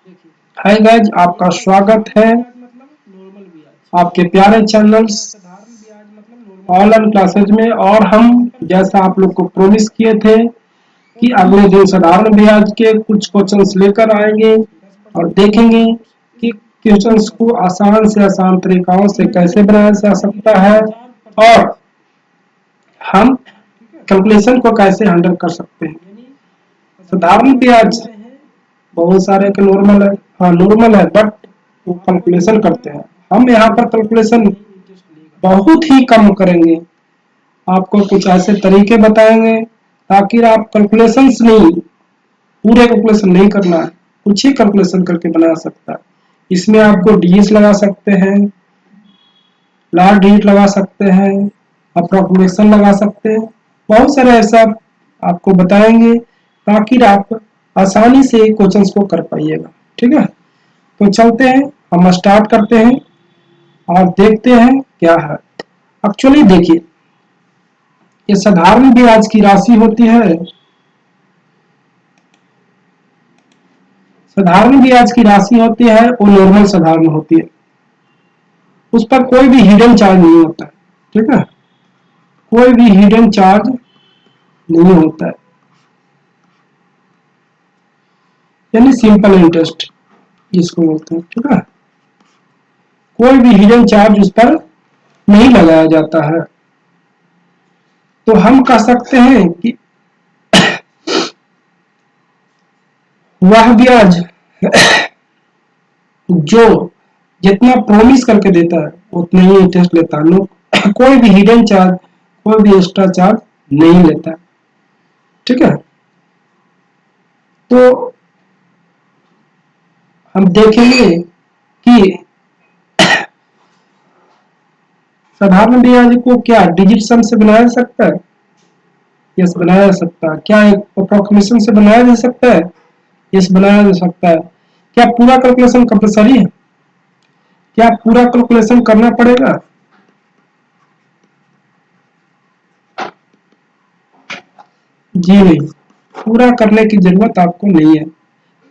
Hi guys, आपका स्वागत है आपके प्यारे चैनल्स ऑनलाइन क्लासेज में। और हम जैसा आप लोग को प्रॉमिस किए थे कि अगले दिन साधारण ब्याज के कुछ क्वेश्चंस लेकर आएंगे और देखेंगे कि क्वेश्चंस को आसान से आसान तरीकाओं से कैसे बनाया जा सकता है और हम कैलकुलेशन को कैसे हैंडल कर सकते हैं। साधारण ब्याज बहुत सारे के नॉर्मल है, हाँ नॉर्मल है, बट वो कैलकुलेशन करते हैं। हम यहाँ पर कैलकुलेशन बहुत ही कम करेंगे, आपको कुछ ऐसे तरीके बताएंगे ताकि आप कैलकुलेशंस नहीं, पूरे कैलकुलेशन नहीं करना है, कुछ ही कैलकुलेशन करके बना सकता है। इसमें आपको डिजिट लगा सकते हैं, लार्ज डिजिट लगा सकते हैं, अप्रोक्सीमेशन लगा सकते हैं, बहुत सारे ऐसा आपको बताएंगे ताकि आप आसानी से क्वेश्चंस को कर पाइएगा। ठीक है, तो चलते हैं, हम स्टार्ट करते हैं और देखते हैं क्या है। एक्चुअली देखिए, ये साधारण ब्याज की राशि होती है। साधारण ब्याज की राशि होती है वो नॉर्मल साधारण होती है, उस पर कोई भी हिडन चार्ज नहीं होता है। ठीक है, कोई भी हिडन चार्ज नहीं होता है, यानी सिंपल इंटरेस्ट जिसको बोलते हैं। ठीक है, कोई भी हिडन चार्ज उस पर नहीं लगाया जाता है। तो हम कह सकते हैं कि वह ब्याज जो जितना प्रॉमिस करके देता है उतना ही इंटरेस्ट लेता है, लोग कोई भी हिडन चार्ज, कोई भी एक्स्ट्रा चार्ज नहीं लेता है। ठीक है, तो हम देखेंगे कि साधारण ब्याज को क्या डिजिट सम से बनाया जा सकता है? यस, बनाया जा सकता है। क्या एक अप्रोक्सीमेशन से बनाया जा सकता है? यस, बनाया जा सकता है। क्या पूरा कैलकुलेशन कंपलसरी है? क्या पूरा कैलकुलेशन करना पड़ेगा? जी नहीं, पूरा करने की जरूरत आपको नहीं है।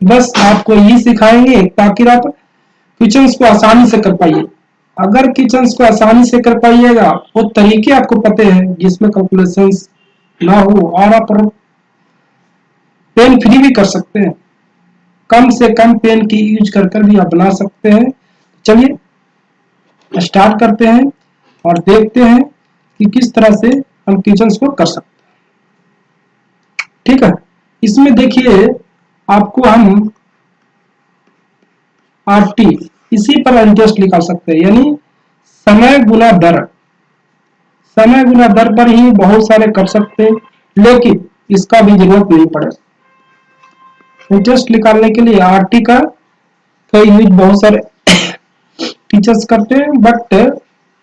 बस आपको ये सिखाएंगे ताकि आप क्वेश्चंस को आसानी से कर पाइए। अगर क्वेश्चंस को आसानी से कर पाइएगा, वो तरीके आपको पते हैं जिसमें कैलकुलेशंस ना हो, और आप पेन फ्री भी कर सकते हैं, कम से कम पेन की यूज कर भी आप बना सकते हैं। चलिए स्टार्ट करते हैं और देखते हैं कि किस तरह से हम क्वेश्चंस को कर सकते हैं। ठीक है, इसमें देखिए आपको हम आरटी इसी पर इंटरेस्ट निकाल सकते हैं, यानी समय गुना दर। समय गुना दर पर ही बहुत सारे कर सकते हैं, लेकिन इसका भी जरूरत नहीं पड़े। इंटरेस्ट निकालने के लिए आरटी का तो यूज बहुत सारे टीचर्स करते हैं, बट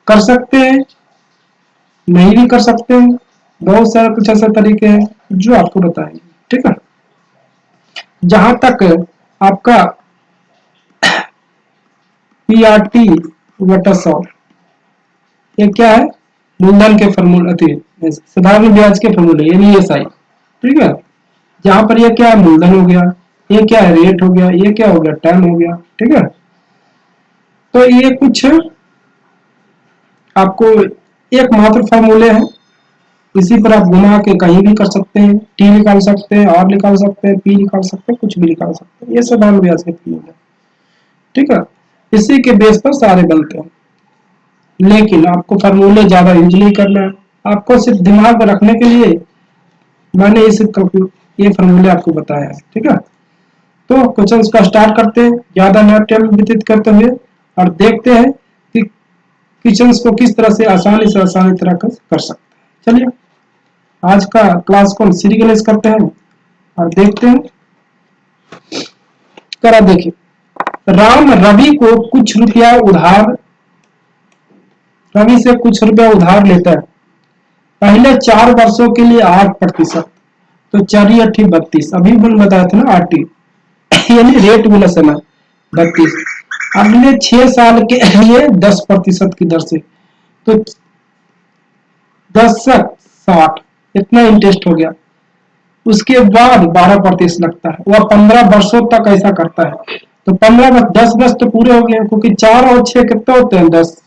कर सकते हैं, नहीं भी कर सकते हैं। बहुत सारे कुछ ऐसे तरीके हैं जो आपको बताएंगे। ठीक है, जहां तक आपका पीआरटी बटा 100, ये क्या है? मूलधन के फॉर्मूले, साधारण ब्याज के फॉर्मूले, यानी एसआई। ठीक है, जहां पर ये क्या है? मूलधन हो गया, ये क्या है? रेट हो गया, ये क्या हो गया? टाइम हो गया। ठीक है, तो ये कुछ आपको एक मात्र फॉर्मूले हैं, इसी पर आप घुमा के कहीं भी कर सकते हैं। टी निकाल सकते हैं, आर निकाल सकते हैं, पी निकाल सकते हैं, कुछ भी निकाल सकते हैं। ये साधारण ब्याज के फॉर्मूले। ठीक है, इसी के बेस पर सारे बनते हैं, लेकिन आपको फॉर्मूले ज्यादा यूज नहीं करना है। आपको सिर्फ दिमाग में रखने के लिए मैंने ये फॉर्मूले आपको बताया है। ठीक है, तो क्वेश्चन का स्टार्ट करते हैं ज्यादा न टाइम व्यतीत करते हुए, और देखते हैं कि क्वेश्चन को किस तरह से आसानी तरह कर सकते हैं। चलिए आज का क्लास को हम सीरियलाइज करते हैं और देखते हैं। करा देखिए, राम रवि को कुछ रुपया उधार, रवि से कुछ रुपया उधार लेता है। पहले 4 वर्षों के लिए 8%, तो 4 8 32, अभी मैंने बताया था ना 8, यानी रेट बोला समय 32। अगले 6 साल के लिए 10% की दर से, तो 10 60, इतना इंटरेस्ट हो गया। उसके बाद 12% लगता है। वह 15 वर्षों तक ऐसा करता है। तो 15 बस 10 तो पूरे हो गए, क्योंकि 4 और 6 कितने होते हैं 10,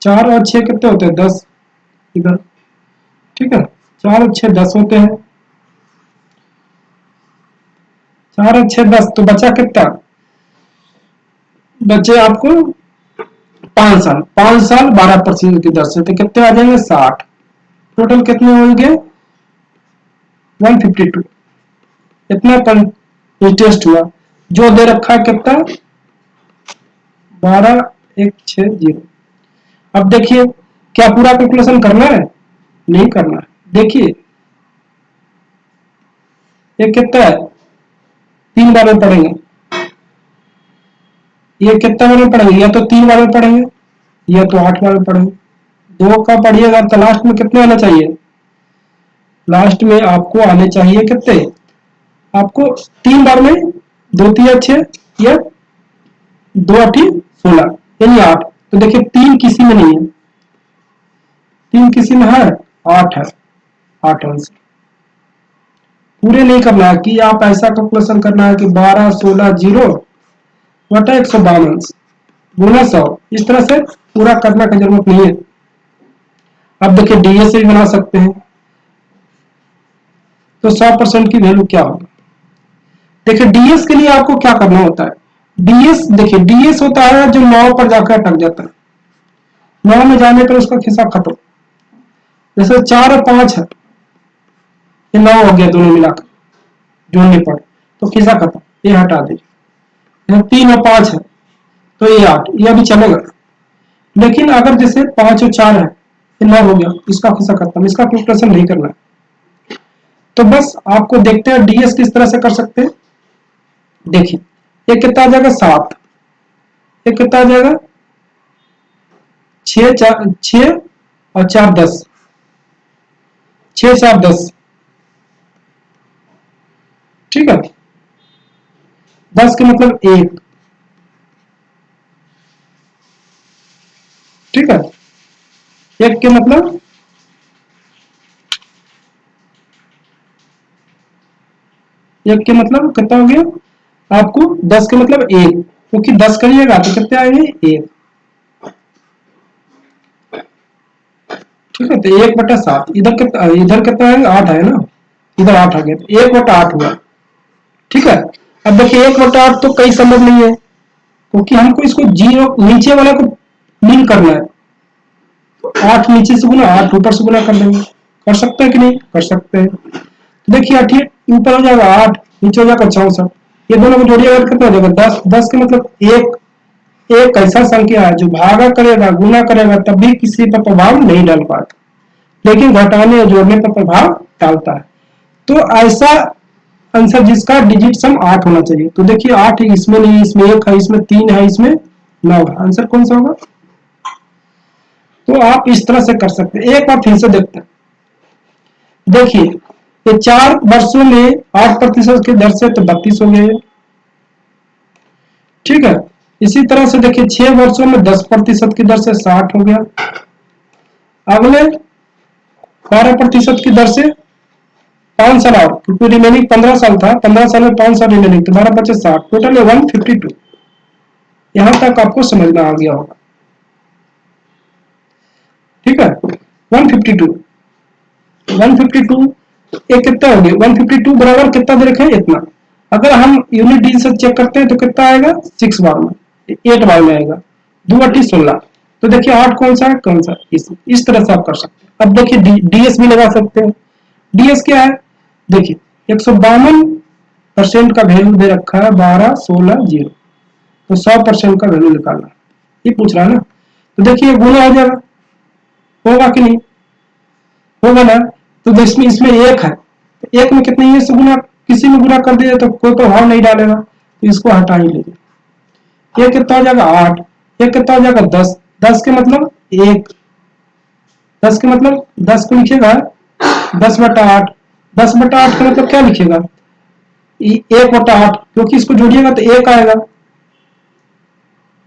4 और 6 कितने होते हैं 10 इधर, ठीक है, 4 और 6 10 होते हैं, 4 और 6 10, तो बचा कितना, बचे आपको 5 साल, 5 साल 12% की दर से, तो कितने आ जाएंगे 60, टोटल कितने होंगे 152, इतना पर इंटरेस्ट हुआ, जो दे रखा है कितना 12160। अब देखिए क्या पूरा कैलकुलेशन करना है, नहीं करना है, देखिए ये कितना है 3 बार में पढ़ेंगे, ये कितना बार में पढ़ेंगे, या तो 3 बार में पढ़ेंगे या तो 8 बार में पढ़ेंगे, 2 का पढ़िएगा तो लास्ट में कितने आना चाहिए, लास्ट में आपको आने चाहिए कितने, आपको 3 बार में 2 3 6 या 2 8 16 यानी 8, तो देखिए 3 किसी में नहीं है, 3 किसी में है, 8 है, 8 आंसर। पूरे नहीं करना है कि आप ऐसा कैलकुलेशन करना है कि 12 16 0 बटा 152 गुना 100, इस तरह से पूरा करना की जरूरत नहीं है। अब देखिए डीएस से भी बना सकते हैं, तो 100% की वैल्यू क्या होगा, देखिए डीएस के लिए आपको क्या करना होता है, डीएस देखिए डीएस होता है जो 9 पर जाकर अटक जाता है, 9 में जाने पर उसका खिस्सा खत्म, जैसे 4 और 5 है, ये 9 हो गया दोनों मिलाकर जोड़ने पर, तो खिस्सा खत्म, ये हटा दीजिए, 3 और 5 है तो ये 8, ये अभी चलेगा, लेकिन अगर जैसे 5 और 4 है, ये 9 हो गया, इसका खिस्सा खत्म, इसका कैलकुलेशन नहीं करना है। तो बस आपको देखते हैं डीएस किस तरह से कर सकते हैं, देखिए ये कितना आ जाएगा 7, ये कितना आ जाएगा 6 और 4 10, 6 4 10, ठीक है, 10 के मतलब 1, ठीक है, 1 के मतलब 1 के मतलब कितना हो गया आपको, 10 के मतलब 1, क्योंकि 10 करिएगा तो कितने आएंगे 1, ठीक है, तो 1/7, इधर कितना आएगा 8 है ना, इधर 8 आ गया, तो 1/8 हुआ, ठीक है। अब देखिए 1/8 तो कई समझ नहीं है, क्योंकि हमको इसको जीरो नीचे वाले को मीन करना है, तो 8 नीचे से गुना 8 ऊपर से गुना कर देंगे, कर सकते हैं कि नहीं कर सकते हैं, तो देखिए 8 ऊपर हो जाएगा 8, नीचे हो जाएगा 64, ये दोनों को जोड़िएगा कितना हो जाएगा 10, 10 के मतलब एक ऐसा संख्या है जो भागा करेगा गुना करेगा तब भी किसी पर प्रभाव नहीं डाल पाता, लेकिन घटाने और जोड़ने पर प्रभाव डालता है, तो ऐसा आंसर जिसका डिजिट सम 8 होना चाहिए, तो देखिए 8 इसमें नहीं, इसमें 1 है, इसमें 3 है, इसमें 9 है, आंसर कौन सा होगा, तो आप इस तरह से कर सकते हैं। एक बार फिर से देखते हैं, देखिए ये 4 वर्षों में 8% की दर से तो 32 हो गए, ठीक है, इसी तरह से देखिए 6 वर्षों में 10% की दर से 60 हो गया, अगले 12% की दर से 5 साल और, क्योंकि रिमेनिंग 15 साल था, 15 साल में 5 साल रिमेनिंग, तो 12 बचे 60, टोटल है 152, यहां तक आपको समझ में आ गया होगा, ठीक है, 152 ये कितना हो गया, 152 बराबर कितना दे रखे हैं इतना, अगर हम यूनिट डी से चेक करते हैं तो कितना आएगा 6 बार में, 8 बार में आएगा, 2 8 16, तो देखिए 8 कौन सा है कौन सा, इस तरह से आप कर सकते हैं। अब देखिए डीएस भी लगा सकते हैं, डीएस क्या है, देखिए 152% का वैल्यू दे रखा है 12 16 0, तो 100% का वैल्यू निकालना, ये पूछ रहा है ना, तो देखिए गुना हो जाएगा, होगा कि नहीं होगा ना, तो इसमें इसमें 1 है, तो 1 में कितने ये से गुना, किसी में गुना कर दिया तो कोई प्रभाव नहीं डालेगा, तो इसको हटा ही लीजिए, ये कितना हो जाएगा 8, ये कितना हो जाएगा 10, 10 के मतलब 1, 10 के मतलब 10 को लिखिएगा 10/8, 10/8 का मतलब क्या लिखिएगा 1/8, क्योंकि इसको जोड़िएगा तो 1 आएगा,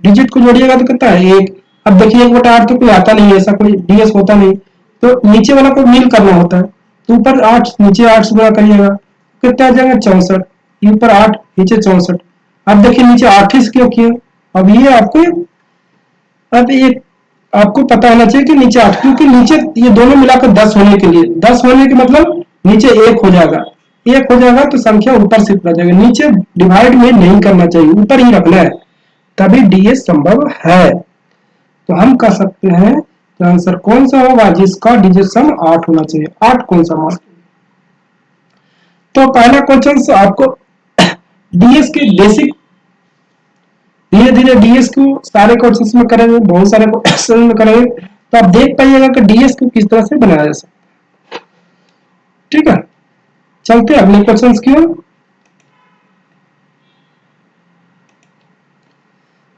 डिजिट को जोड़िएगा तो कितना है 1, अब देखिए 1/8 तो कोई आता नहीं है, ऐसा कोई डीएस होता नहीं, तो नीचे वाला को मीन करना होता है, तो ऊपर 8 नीचे 8 से गुणा करिएगा, कितना आ जाएगा 64, ऊपर 8 नीचे 64, अब देखिए नीचे 28 क्यों किया, अब ये आपको, अब ये आपको पता होना चाहिए कि नीचे 8, क्योंकि नीचे ये दोनों मिलाकर 10 होने के लिए, 10 होने के मतलब नीचे 1 हो जाएगा, 1 हो जाएगा तो संख्या ऊपर शिफ्ट हो जाएगी, नीचे डिवाइड में नहीं करना चाहिए, ऊपर ही रखना है, तभी डीएस संभव है। तो हम कह सकते हैं कि आंसर कौन सा होगा जिसका डिजिट सम 8 होना चाहिए, 8 कौन सा मान। तो पहला क्वेश्चन आपको डीएस के बेसिक, धीरे धीरे डीएस को सारे क्वेश्चंस में करेंगे, बहुत सारे क्वेश्चन में करेंगे, तो आप देख पाइएगा कि डीएस को किस तरह से बनाया जा सकता है। ठीक है, चलते हैं अगले क्वेश्चंस की ओर।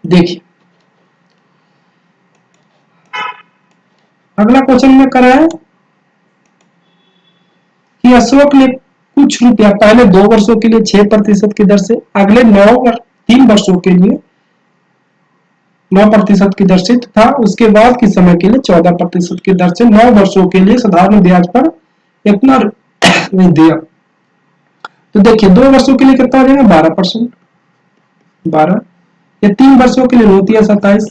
देखिए अगला क्वेश्चन में करा है कि अशोक ने कुछ रुपया पहले 2 वर्षों के लिए 6% की दर से, अगले 3 वर्षों के लिए 9% की दर से तथा उसके बाद के समय के लिए 14% की दर से 9 वर्षों के लिए साधारण ब्याज पर इतना दिया। तो देखिए 2 वर्षों के लिए कितना आ जाएगा 12%, 12, या 3 वर्षों के लिए 27,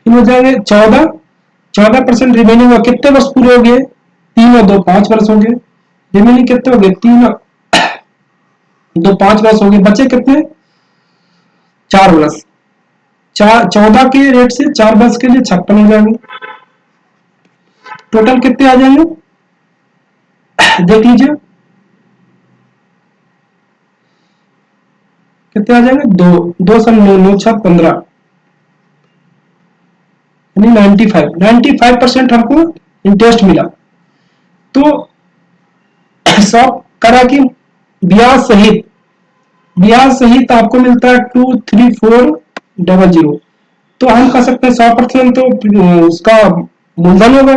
फिर हो जाएंगे 14% रिमेनिंग, और कितने वर्ष पूरे हो गए, 3 और 2 5 वर्ष हो गए, रिमेनिंग कितने हो गए, 3 और 2 5 वर्ष हो गए, बचे कितने 4 वर्ष, 14 के रेट से 4 वर्ष के लिए 56 हो जाएंगे, टोटल कितने आ जाएंगे देख लीजिए कितने आ जाएंगे, 2 सम 9 9 6 15, यानी 95% हमको इंटरेस्ट मिला। तो सब करा कि ब्याज सहित आपको मिलता है 23400, तो हम कह सकते हैं 100% तो उसका मूलधन होगा,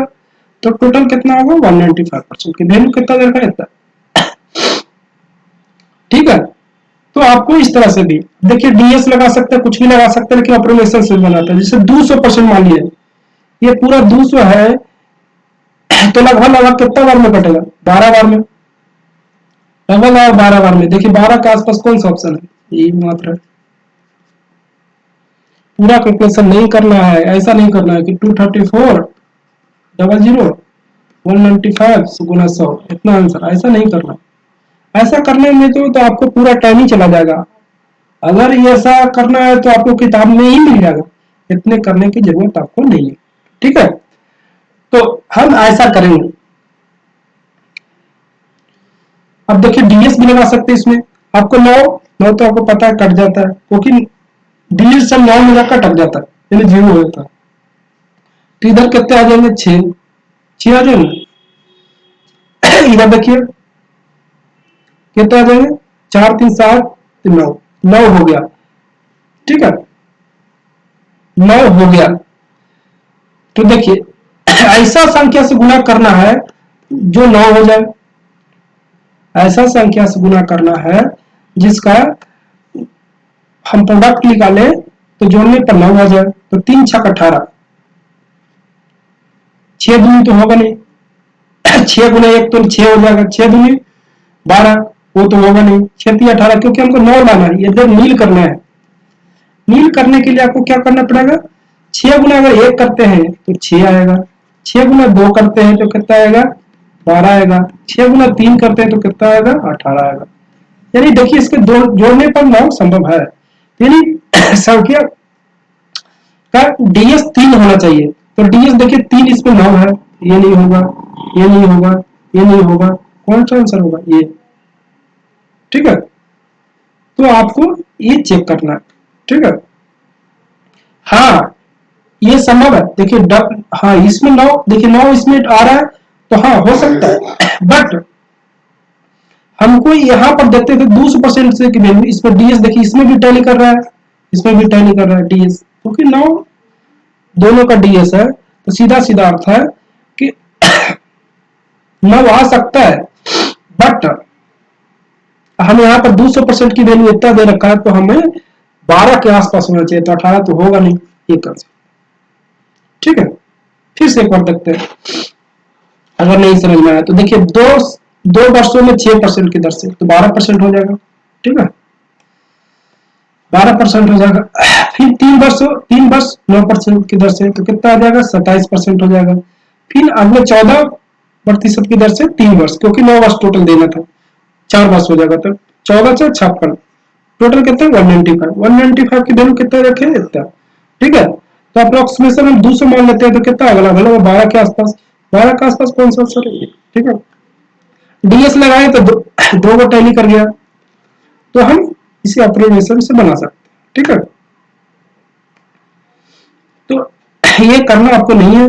तो टोटल कितना होगा 195% की वैल्यू कितना देर का रहता है। ठीक है, तो आपको इस तरह से भी देखिए डीएस लगा सकते हैं, कुछ भी लगा सकते हैं, लेकिन ऑपरेशन से बनाता है, जैसे 200% मान लिया ये पूरा 200 है, तो लगभग कितना बार में कटेगा 12 बार में, लगभग 12 बार में। देखिए 12 के आसपास कौन सा ऑप्शन है, यही मात्र है। पूरा कैलकुलेशन नहीं करना है, ऐसा नहीं करना है कि 23400 195 गुना 100 इतना आंसर, ऐसा नहीं करना। ऐसा करने में तो आपको पूरा टाइम ही चला जाएगा, अगर ये ऐसा करना है तो आपको किताब में ही मिल जाएगा, इतने करने की जरूरत आपको नहीं है। ठीक है, तो हम ऐसा करेंगे। अब देखिए डीएस भी लगा सकते हैं इसमें, आपको 9 तो आपको पता है कट जाता है, क्योंकि डीएस से 9 में जाकर कट जाता है, यानी 0 हो जाता है, तो इधर कितने आ जाएंगे 6 आ जाएंगे इधर देखिए कितने आ जाएंगे 4 3 7 9, 9 हो गया। ठीक है, 9 हो गया। तो देखिए ऐसा संख्या से गुना करना है जो 9 हो जाए, ऐसा संख्या से गुना करना है जिसका हम प्रोडक्ट निकाले तो जोड़ने पर 9 आ जाए, तो 3 छक 18, 6 दूनी तो होगा नहीं 6 गुना 1 तो 6 हो जाएगा, 6 दूनी 12, वो तो होगा नहीं, 6 3 18, क्योंकि हमको 9 लाना है, इधर नील करना है। नील करने के लिए आपको क्या करना पड़ेगा, 6 गुना अगर 1 करते हैं तो 6 आएगा, 6 गुना 2 करते हैं तो कितना आएगा 12 आएगा, 6 गुना 3 करते हैं तो कितना आएगा 18 आएगा। यानी देखिए इसके जोड़ने पर 9 संभव है, यानी संख्या का डीएस 3 होना चाहिए, तो डीएस देखिए 3 इसमें 9 है, ये नहीं होगा, ये नहीं होगा, ये नहीं होगा, कौन सा आंसर होगा ये। ठीक है, तो आपको ये चेक करना है। ठीक है, हाँ ये संभव है, देखिए हाँ इसमें 9, देखिए 9 इसमें आ रहा है, तो हाँ हो सकता है, बट हमको यहाँ पर देखते थे 200% से की वैल्यू, इसमें डीएस देखिए इसमें भी टैली कर रहा है, इसमें भी टैली कर रहा है डीएस, क्योंकि 9 दोनों का डीएस है, तो सीधा सीधा अर्थ है कि 9 आ सकता है, बट हम यहाँ पर 200% की वैल्यू इतना दे रखा है, तो हमें 12 के आसपास होना चाहिए, तो 18 तो होगा नहीं, ये कर। ठीक है, फिर से एक बार देखते हैं, अगर नहीं समझ में आया तो देखिए 2 वर्षों में 6% की दर से, तो 12% हो जाएगा। ठीक है, 12% हो जाएगा। फिर 3 वर्ष 9% की दर से तो कितना आ जाएगा 27% हो जाएगा। फिर अगले 14% की दर से 3 वर्ष, क्योंकि 9 वर्ष टोटल देना था, 4 वर्ष हो जाएगा, तो 14 से 56 टोटल कितना 195 की वैल्यू कितना रखे इतना। ठीक है, तो अप्रोक्सीमेशन हम 200 मान लेते हैं, तो कितना अगला अगला 12 के आसपास, 12 के आसपास कौन सा आंसर है। ठीक है, डीएस लगाए तो दो को टैली कर गया, तो हम इसे अप्रोक्सीमेशन से बना सकते हैं। ठीक है, तो ये करना आपको नहीं है,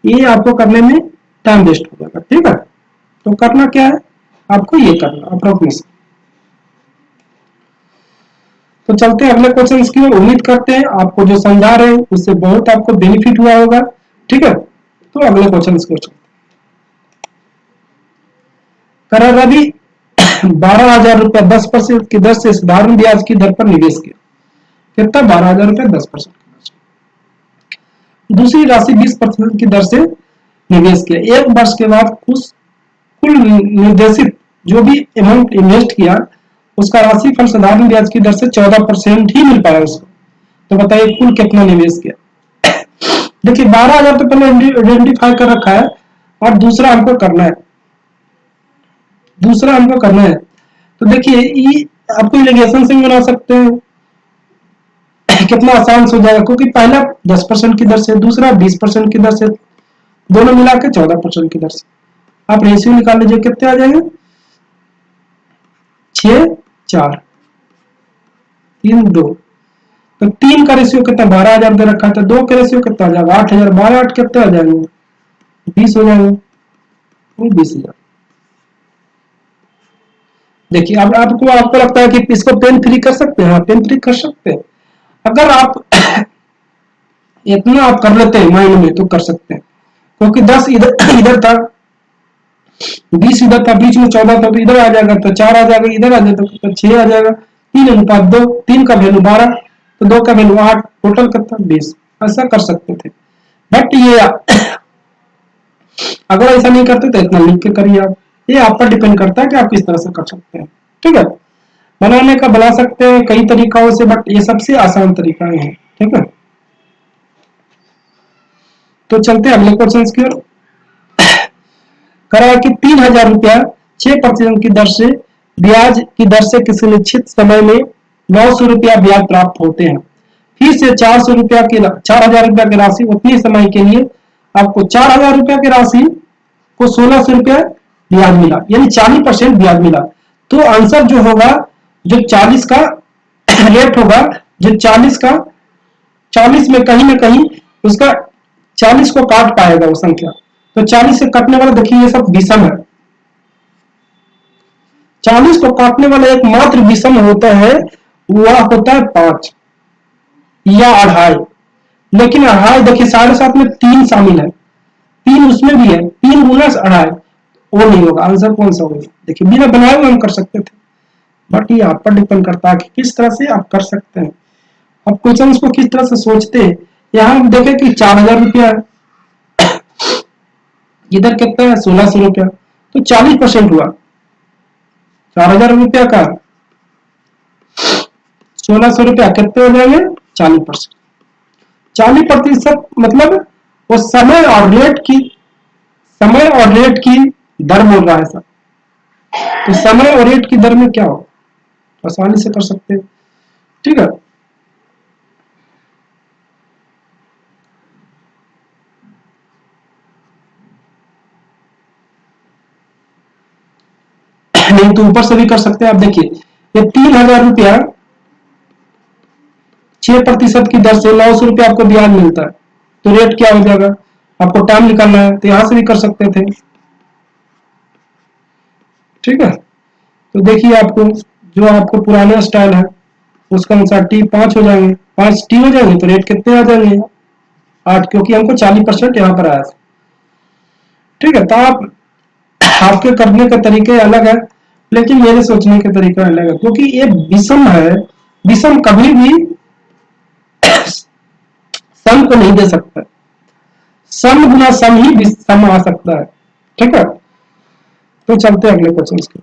ये आपको करने में टाइम वेस्ट हो जाएगा। ठीक है, तो करना क्या है, आपको ये करना अप्रोक्सीमेशन। तो चलते हैं अगले क्वेश्चन की ओर। उम्मीद करते हैं आपको जो समझा रहे हैं उससे बहुत आपको बेनिफिट हुआ होगा। ठीक है, तो अगले क्वेश्चन की ओर। करा रवि 12,000 रुपया 10% की दर से साधारण ब्याज की दर पर निवेश किया। कितना 12,000 रुपया 10%। दूसरी राशि 20% की दर से निवेश किया। 1 वर्ष के बाद उस कुल निर्देशित जो भी अमाउंट इन्वेस्ट किया उसका राशि फल साधारण ब्याज की दर से 14% ही मिल पाया उसको। तो बताइए कुल कितना निवेश किया। देखिए 12,000 तो पहले आइडेंटिफाई कर रखा है, और दूसरा हमको करना है। तो देखिए आपको इलिगेशन से भी बना सकते हैं। कितना आसान हो जाएगा, क्योंकि पहला 10% की दर से, दूसरा 20% की दर से, दोनों मिला के 14% की दर से। आप रेशियो निकाल लीजिए कितने आ जाएंगे, 6:4:3:2। तो 3 का रेशियो कितना 12,000 दे रखा है, तो 2 का रेशियो कितना आ जाएगा 8,000, 12 8 कितने आ जाएंगे 20 हो जाएंगे, 20,000। देखिए अब आपको लगता है कि इसको पेन फ्री कर सकते हैं, हाँ पेन फ्री कर सकते हैं। अगर आप इतना आप कर लेते हैं माइंड में तो कर सकते हैं, क्योंकि 10 इधर इधर था, 20 इधर था, बीच में 14 था, तो इधर आ जाएगा, तो 4 आ जाएगा, इधर आ जाएगा तो 6 आ जाएगा, 3:2, 3 का वैल्यू 12, तो 2 का वैल्यू 8, टोटल कितना 20। ऐसा कर सकते थे, बट ये अगर ऐसा नहीं करते तो इतना लिख के करिए आप। ये आप पर डिपेंड करता है कि आप किस तरह से कर सकते हैं। ठीक है, बनाने का बना सकते हैं कई तरीकाओं से, बट ये सबसे आसान तरीका है। ठीक है, तो चलते हैं अगले क्वेश्चन की ओर। करा कि 3,000 रुपया 6% की दर से ब्याज की दर से किसी निश्चित समय में 900 रुपया ब्याज प्राप्त होते हैं। फिर से 4,000 रुपया की राशि उतनी समय के लिए आपको 4,000 रुपया की राशि को 1,600 रुपया ब्याज मिला, यानी 40% ब्याज मिला। तो आंसर जो होगा, जो 40 का रेट होगा, जो 40 का 40 में कहीं ना कहीं उसका 40 को काट पाएगा वो संख्या। तो 40 से कटने वाला देखिए ये सब विषम है, 40 को काटने वाला एक मात्र विषम होता है, वह होता है 5 या 2.5। लेकिन 2.5 देखिए 7.5 में 3 शामिल है, 3 उसमें भी है, 3 × 2.5 वो नहीं होगा। आंसर कौन सा होगा, देखिए बिना बनाए हुए हम कर सकते थे, बट ये आप पर डिपेंड करता है कि किस तरह से आप कर सकते हैं, आप क्वेश्चन को किस तरह से सोचते हैं। यहाँ हम देखें कि 4,000 रुपया है, इधर कितना है 1,600 रुपया, तो 40% हुआ। 4,000 रुपया का 1,600 रुपया कितने हो जाएंगे 40%। 40% मतलब वो समय और रेट की दर बोल रहा है सर। तो समय और रेट की दर में क्या हो, आसानी से कर सकते हैं। ठीक है, नहीं तो ऊपर से भी कर सकते हैं। आप देखिए ये 3,000 रुपया 6% की दर से 900 रुपया आपको ब्याज मिलता है, तो रेट क्या हो जाएगा, आपको टाइम निकालना है तो यहां से भी कर सकते थे। ठीक है, तो देखिए आपको जो आपको पुराना स्टाइल है उसका अनुसार टी 5 हो जाएंगे, 5 टी हो जाएंगे, तो रेट कितने आ जाएंगे 8, क्योंकि हमको 40% यहाँ पर आया था। ठीक है, तो आपके करने का तरीके अलग है, लेकिन मेरे सोचने का तरीका अलग है, क्योंकि ये विषम है। विषम कभी भी सम को नहीं दे सकता, सम गुना सम ही सम आ सकता है। ठीक है, तो चलते हैं अगले क्वेश्चन की।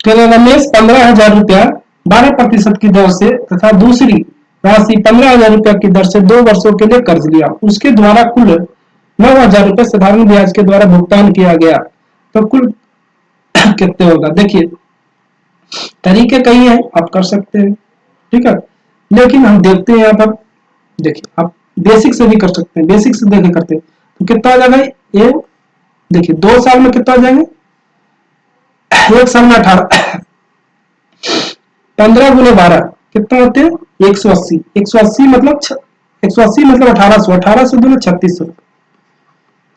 रमेश 15,000 रुपया 12% की दर से तथा दूसरी राशि 15,000 रुपया की दर से 2 वर्षों के लिए कर्ज लिया। उसके द्वारा कुल 9,000 रुपये साधारण ब्याज के द्वारा भुगतान किया गया, तो कुल कितने होगा? देखिए तरीके कई हैं, आप कर सकते हैं, ठीक है, लेकिन हम देखते हैं यहाँ पर। देखिए आप बेसिक से भी कर सकते हैं, बेसिक से देखे करते हैं तो कितना आ जाएगा ये? देखिए 2 साल में कितना आ जाएंगे? 1 साल में 18, 15 गुने 12 कितना होते हैं? 180। 180 मतलब 180 मतलब 1800, 1800 दूने 3600,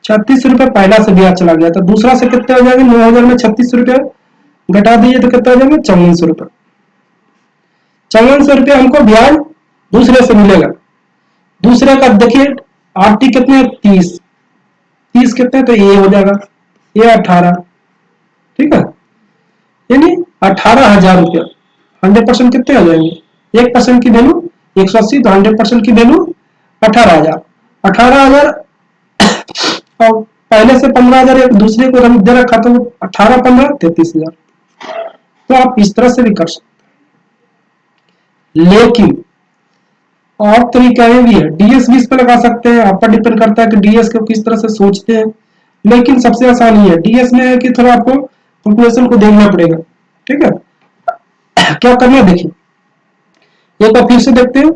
3600 रुपये पहला से ब्याज चला गया, तो दूसरा से कितने हो जाएंगे? 9,000 में 3600 रुपये घटा दीजिए तो कितना हो जाएंगे? 5400 रुपये। 5400 रुपये हमको ब्याज दूसरे से मिलेगा। दूसरे का देखिए आरटी कितने? 30, 30 कितने? तो ये हो जाएगा, ये 18, ठीक है, यानी 18,000 रुपया। 100% कितने आ जाएंगे? 1% की वैल्यू 180, तो 100% की वैल्यू 18,000। 18,000 और पहले से 15,000 एक दूसरे को दे रखा, तो 18 15 33,000। तो आप इस तरह से भी कर सकते हैं, लेकिन और तरीका भी है। डीएस भी इस पर लगा सकते हैं, आप पर डिपेंड करता है कि डीएस को किस तरह से सोचते हैं, लेकिन सबसे आसान ही है। डीएस में है कि थोड़ा आपको कैलकुलेशन को देखना पड़ेगा, ठीक है। क्या करना है देखिए, एक बार फिर से देखते हैं,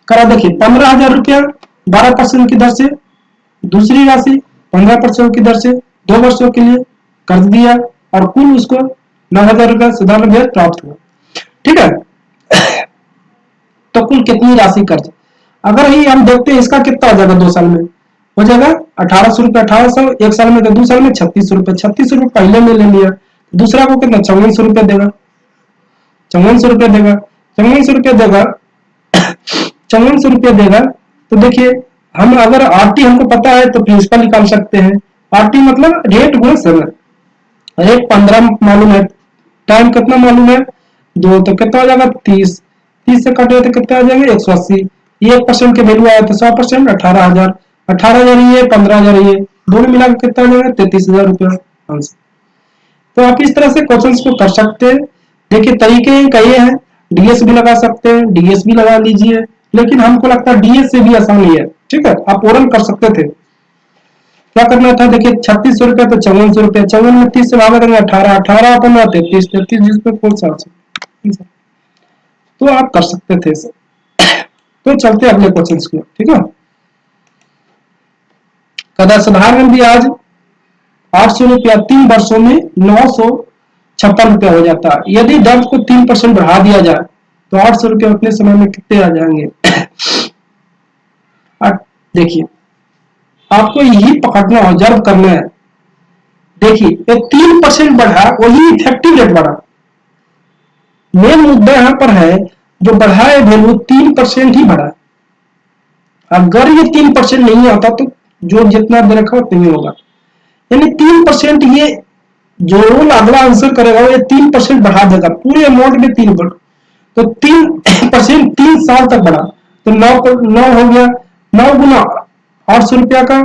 करा देखिए 15,000 रुपया 12% की दर से, दूसरी राशि 15% की दर से 2 वर्षों के लिए कर्ज दिया और कुल उसको 9,000 रुपया साधारण ब्याज प्राप्त हुआ, ठीक है। तो कुल कितनी राशि कर्ज? अगर ही हम देखते हैं इसका कितना हो जाएगा 2 साल में, हो जाएगा 1,800 रुपये, 1,800 1 साल में, तो 2 साल में 3600 रुपये, 3600 रुपये पहले में ले लिया, दूसरा को कितना? 5400 रुपये देगा, 5400 रुपये देगा, 5400 रुपये देगा, 5400 रुपये देगा। तो देखिए हम अगर आरटी हमको पता है तो प्रिंसिपल निकाल सकते हैं। आरटी मतलब रेट गुणा समय, रेट 15 मालूम है, टाइम कितना मालूम है? 2, तो कितना हो जाएगा? 30, 30 से कटे तो कितना आ जाएंगे? 180। ये 1% के वैल्यू आया तो 100% 18,000, 18,000 ये 15,000 ये दोनों मिलाकर कितना आ जाएगा? 33,000 रुपया आंसर। तो आप इस तरह से क्वेश्चंस को कर सकते हैं। देखिए तरीके कई हैं, डीएस भी लगा सकते हैं, डीएस भी लगा लीजिए, लेकिन हमको लगता है डीएस से भी आसान ही है, ठीक है। आप ओरल कर सकते थे। क्या करना था? देखिए 3600 रुपया तो 5400 रुपया, 54 में 30 से भागा देंगे 18, 18 15 33, 33 जिसमें कौन सा आंसर, तो आप कर सकते थे इसे। तो चलते अगले क्वेश्चन की, ठीक है। कदा साधारण ब्याज 800 रुपया 3 वर्षों में 956 रुपया हो जाता है। यदि दर को 3% बढ़ा दिया जाए तो 800 रुपया उतने समय में कितने आ जाएंगे? देखिए आपको यही पकड़ना, ऑब्जर्व करना है। देखिए ये 3% बढ़ा, वही इफेक्टिव रेट बढ़ा। मेन मुद्दा यहाँ पर है, जो बढ़ा है वैल्यू 3% ही बढ़ा। अगर ये 3% नहीं आता तो जो जितना दे रखा उतना ही होगा, यानी 3% ये जो अगला आंसर करेगा वो ये 3% बढ़ा देगा, पूरे अमाउंट में 3%। तो 3% 3 साल तक बढ़ा, तो 9 हो गया, 9 गुना 800 रुपया का,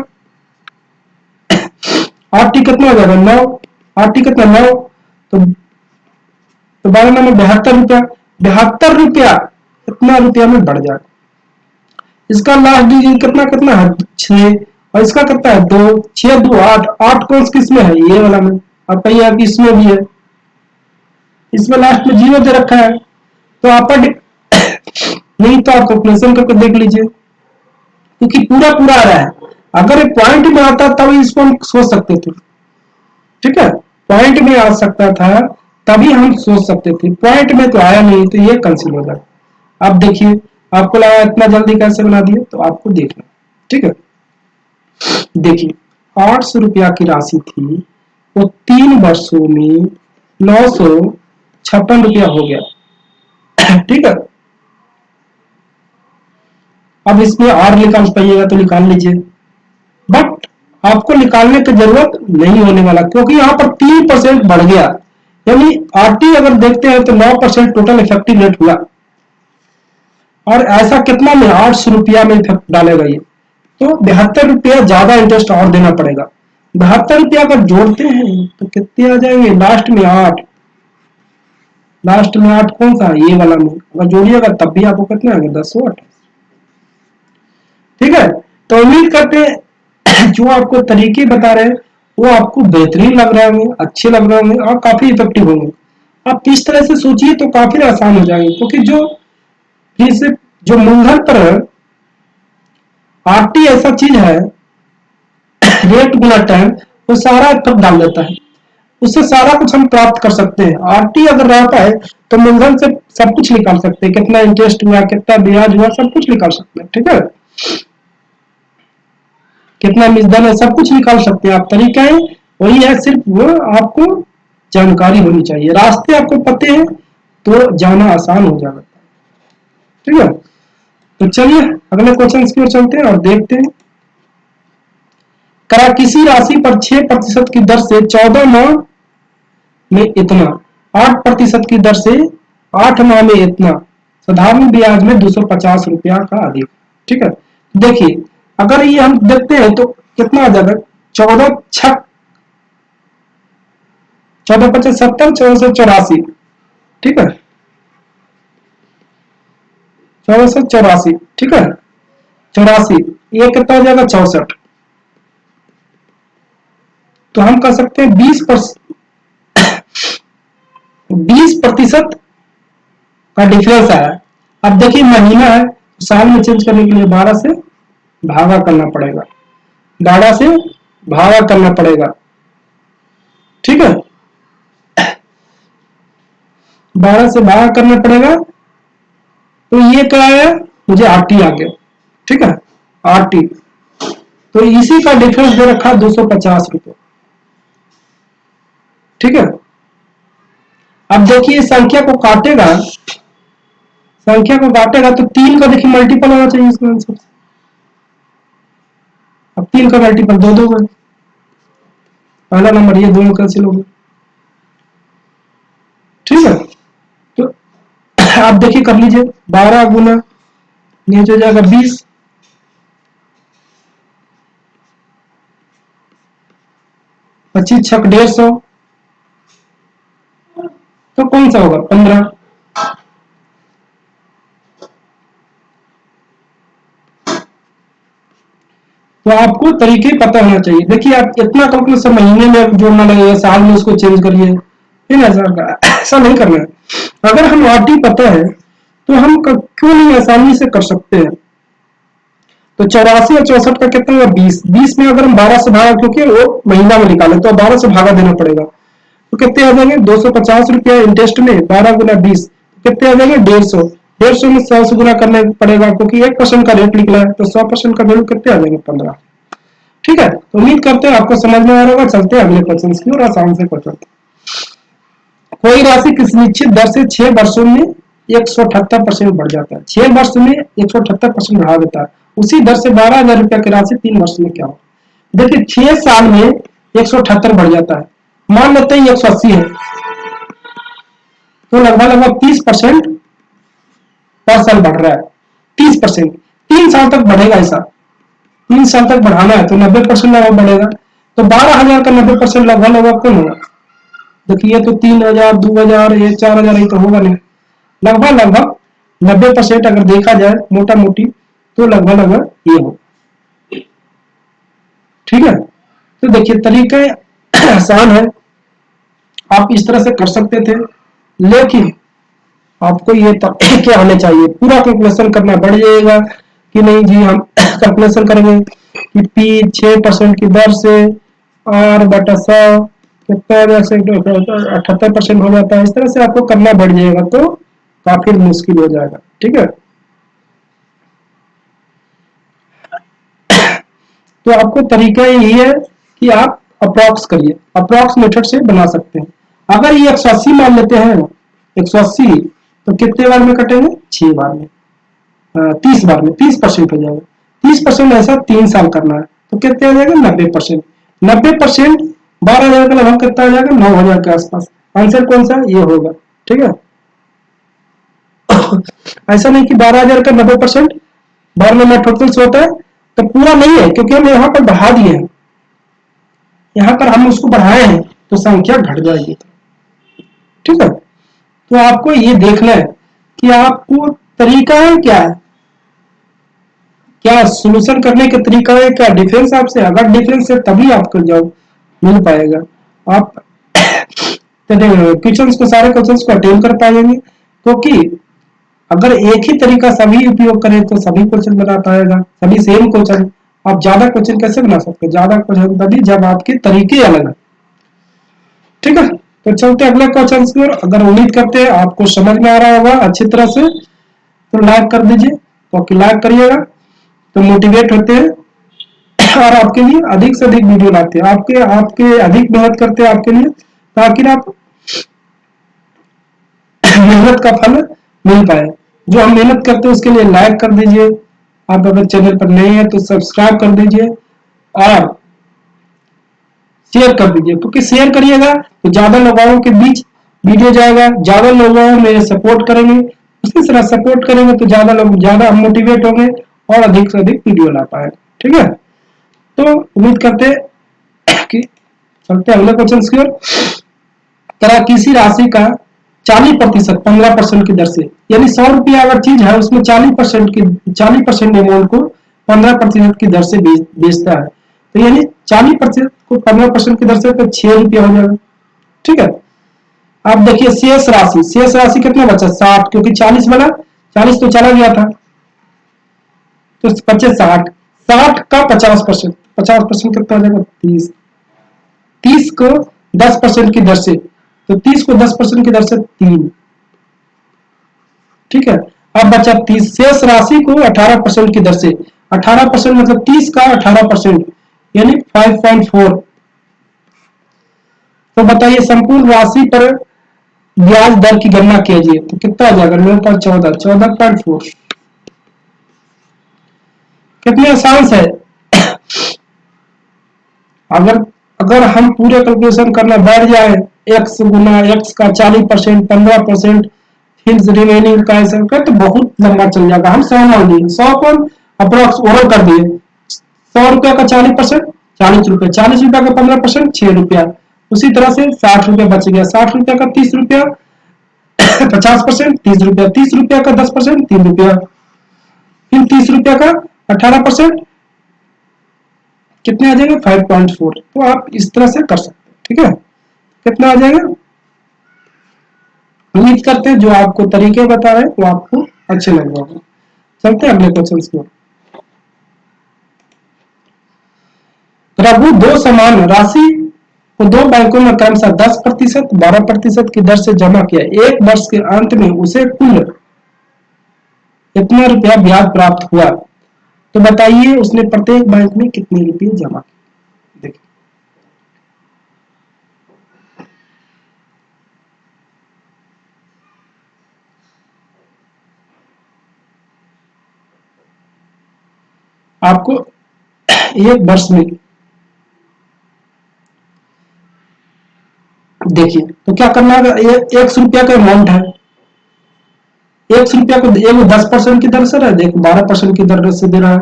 8 कितना हो जाएगा? 9, 8 कितना? 9, तो 12 में 72 रुपया, 72 रुपया इतना रुपया में बढ़ जाए। इसका लास्ट डिजिट कितना कितना है? 6, और इसका कितना है? 2, 6 2 8, 8 कौन किस में है? ये वाला में। आप कहिए कि इसमें भी है, इसमें लास्ट में 0 दे रखा है, तो आप नहीं तो आप कैलकुलेशन करके देख लीजिए, क्योंकि पूरा पूरा आ रहा है। अगर पॉइंट में आता तब इसको हम सोच सकते थे, ठीक है, पॉइंट में आ सकता था तभी हम सोच सकते थे, पॉइंट में तो आया नहीं, तो ये कैंसिल हो जाए। अब देखिए आपको लगा इतना जल्दी कैसे बना दिए, तो आपको देखना, ठीक है। देखिए 800 रुपया की राशि थी, वो 3 वर्षों में 956 रुपया हो गया, ठीक है। अब इसमें और निकाल पाइएगा तो निकाल लीजिए, बट आपको निकालने की जरूरत नहीं होने वाला, क्योंकि यहाँ पर 3% बढ़ गया, यानी आरटी अगर देखते हैं तो 9% टोटल इफेक्टिव रेट हुआ, और ऐसा कितना में 800 रुपया में इफेक्ट डालेगा ये, तो 72 रुपया ज्यादा इंटरेस्ट और देना पड़ेगा। ₹72 अगर जोड़ते हैं तो कितने आ जाएंगे? लास्ट में 8, लास्ट में 8 कौन सा? ये वाला में अगर जोड़िएगा तब भी आपको कितने आएंगे? 1008। ठीक है, तो उम्मीद करते हैं जो आपको तरीके बता रहे हैं वो आपको बेहतरीन लग रहे होंगे, अच्छे लग रहे होंगे और काफी इफेक्टिव होंगे। आप इस तरह से सोचिए तो काफी आसान हो जाएंगे, क्योंकि जो मूलधन पर आरटी ऐसा चीज है, रेट गुना टाइम, वो सारा इफेक्ट डाल देता है, उससे सारा कुछ हम प्राप्त कर सकते हैं। आरटी अगर रहता है तो मूलधन से सब कुछ निकाल सकते हैं, कितना इंटरेस्ट हुआ, कितना ब्याज हुआ, सब कुछ निकाल सकते हैं। ठीक है, कितना मिसधन है, सब कुछ निकाल सकते हैं आप। तरीका है वही है, सिर्फ वो आपको जानकारी होनी चाहिए, रास्ते आपको पते हैं तो जाना आसान हो जाता है। ठीक है, तो चलिए अगले क्वेश्चन की ओर चलते हैं और देखते हैं। करा किसी राशि पर 6% की दर से 14 माह में इतना, 8% की दर से 8 माह में इतना, साधारण ब्याज में ₹250 का अधिक। ठीक है, देखिए अगर ये हम देखते हैं तो कितना आ जाएगा? 14×6 14×5 70, 1484। ठीक है, 1484। ठीक है, 84 ये कितना हो जाएगा? 64। तो हम कह सकते हैं 20% का डिफरेंस आया। अब देखिए महीना है, साल में चेंज करने के लिए 12 से भागा करना पड़ेगा, 12 से भागा करना पड़ेगा। ठीक है, 12 से भागा करना पड़ेगा, तो ये क्या है? मुझे आरटी आ गया। ठीक है, आरटी, तो इसी का डिफरेंस दे रखा ₹250। ठीक है, अब देखिए संख्या को काटेगा, संख्या को काटेगा तो 3 का देखिए मल्टीपल होना चाहिए इसका आंसर। अब 3 का मल्टीपल 2 का, पहला नंबर ये दोनों कैंसिल हो गए। ठीक है, तो आप देखिए कर लीजिए, 12 गुना नीचे हो जाएगा 20, 25 छक 150, तो कौन सा होगा? 15। तो आपको तरीके पता होना चाहिए। देखिए आप इतना कैलकुलेशन महीने में जोड़ना लगेगा, साल में उसको चेंज करिए, फिर ऐसा नहीं करना है। अगर हम आरटी पता है तो हम क्यों नहीं आसानी से कर सकते हैं। तो 84 और 64 का कितना होगा? 20। 20 में अगर हम 12 से भागा, क्योंकि वो महीना में निकाले तो 12 से भागा देना पड़ेगा, तो कितने आ जाएंगे? ₹250 इंटरेस्ट में 12×20 कितने आ जाएंगे? 150। 150 में 100 से गुना करना पड़ेगा, क्योंकि 1% का रेट निकला है, तो 100% का वैल्यू कितने आ जाएंगे? 15। ठीक है, तो उम्मीद करते हैं आपको समझ में आ रहा होगा। चलते हैं अगले क्वेश्चन की और आसान से क्वेश्चन। कोई राशि किसी निश्चित दर से 6 वर्षों में 178% बढ़ जाता है, 6 वर्ष में 178% बढ़ा देता है, उसी दर से ₹12,000 की राशि 3 वर्ष में क्या हो? देखिए 6 साल में 178 बढ़ जाता है, मान लेते हैं 180 है, तो लगभग लगभग 30% पर साल बढ़ रहा है। 30%, 3 साल तक बढ़ेगा ऐसा, 3 साल तक बढ़ाना है तो 90% लगभग बढ़ेगा। तो 12,000 का 90% लगभग लगभग कौन होगा? देखिए तो 3,000, 2,000, ये 4,000 ही तो होगा नहीं, लगभग लगभग 90% अगर देखा जाए मोटा मोटी तो लगभग लगभग ये हो। ठीक है, तो देखिए तरीके आसान है, आप इस तरह से कर सकते थे, लेकिन आपको ये तरीके आने चाहिए। पूरा कैलकुलेशन करना बढ़ जाएगा कि नहीं जी, हम कैलकुलेशन करेंगे कि पी 6% की दर से आर बटा 100 कितना 78% हो जाता है। इस तरह से आपको करना बढ़ जाएगा तो काफी मुश्किल हो जाएगा। ठीक है, तो आपको तरीका यही है कि आप अप्रॉक्स करिए, अप्रॉक्स मेथड से बना सकते हैं। अगर ये 180 मान लेते हैं, 180 तो कितने बार में कटेंगे? 6 बार में, 30 बार में 30% हो जाएगा। 30% ऐसा 3 साल करना है, तो कितने आ जाएगा? 90%। 90% 12,000 का लगभग कितना आ जाएगा? 9,000 के आसपास। आंसर कौन सा? ये होगा। ठीक है, ऐसा नहीं कि 12,000 का 90% बार में मैथमेटिक्स होता है तो पूरा नहीं है, क्योंकि हम यहाँ पर बढ़ा दिए हैं, यहाँ पर हम उसको बढ़ाए हैं तो संख्या घट जाएगी। ठीक है, तो आपको ये देखना है कि आपको तरीका है क्या है, क्या सोल्यूशन करने का तरीका है, क्या डिफरेंस आपसे, अगर डिफरेंस है तभी आपको जॉब मिल पाएगा। आप क्वेश्चन को, सारे क्वेश्चन को अटेंड कर पाएंगे, क्योंकि अगर एक ही तरीका सभी उपयोग करें तो सभी क्वेश्चन बना पाएगा, सभी सेम क्वेश्चन। आप ज्यादा क्वेश्चन कैसे बना सकते हैं, ज्यादा क्वेश्चन तभी जब आपके तरीके अलग है। ठीक है, तो चलते अगले क्वेश्चन की ओर। अगर उम्मीद करते हैं आपको समझ में आ रहा होगा अच्छी तरह से, तो लाइक कर दीजिए, तो लाइक करिएगा तो मोटिवेट होते हैं और आपके लिए अधिक से अधिक वीडियो लाते हैं, आपके आपके अधिक मेहनत करते हैं आपके लिए, ताकि आप मेहनत का फल मिल पाए। जो हम मेहनत करते हैं उसके लिए लाइक कर दीजिए, आप अगर चैनल पर नए हैं तो सब्सक्राइब कर दीजिए और शेयर कर दीजिए, क्योंकि शेयर करिएगा तो ज्यादा लोगों के बीच वीडियो जाएगा, ज्यादा लोगों में सपोर्ट करेंगे, उसी तरह सपोर्ट करेंगे तो ज्यादा लोग, ज्यादा मोटिवेट होंगे और अधिक से अधिक वीडियो ला पाए। ठीक है, तो उम्मीद करते हैं कि चलते अगले क्वेश्चन की ओर। तरह किसी राशि का 40% 15% की दर से, यानी 100 रुपया अगर चीज है उसमें 40% अमाउंट को 15% की दर से बेचता है, तो यानी 40% को 15% की दर से तो 6 रुपया हो जाएगा। ठीक है, आप देखिए शेष राशि कितना बचा, 60, क्योंकि 40 बना, 40 तो चला गया था, तो बचे 60, 60 का 50%, 50% कितना हो जाएगा, 30, 30 को 10% की दर से, तो 30 को 10% की दर से 3। ठीक है, अब बचा 30, शेष राशि को 18% की दर से, 18% मतलब 30 का 18%, यानी 5.4। तो बताइए संपूर्ण राशि पर ब्याज दर की गणना कीजिए, तो कितना आ जाएगा, मेरे पास 14.4। कितने आसान है। अगर अगर हम पूरे कैलकुलेशन करना बैठ जाए, x गुना x का 40%, 15%, फिर रिमेनिंग का ऐसे कर, तो बहुत लंबा चल जाएगा। हम 100 मान लिए, 100 को अप्रोक्स ओरल कर दिए, 100 रुपया का 40%, 40 रुपया, 40 रुपया का 15%, 6 रुपया, उसी तरह से 60 रुपया बच गया, 60 रुपया का 30 रुपया 50%, 30 रुपया, 30 रुपया का 10%, 3 रुपया, फिर 30 रुपया का 18%, कितने आ जाएंगे, 5.4। तो आप इस तरह से कर सकते हैं। ठीक है, कितना आ जाएगा, उम्मीद करते हैं जो आपको तरीके बता रहे हैं वो आपको अच्छे लग रहे। चलते हैं अगले क्वेश्चन की ओर। रघु दो समान राशि को दो बैंकों में क्रमशः 10%, 12% की दर से जमा किया, एक वर्ष के अंत में उसे कुल इतना रुपया ब्याज प्राप्त हुआ, तो बताइए उसने प्रत्येक बैंक में कितने रुपये जमा किए। देखिए आपको एक वर्ष में, देखिए तो क्या करना है, 100 रुपया का अमाउंट है, 100 रुपया को एक 10% की दर से रहा है, 12% की दर से दे रहा है,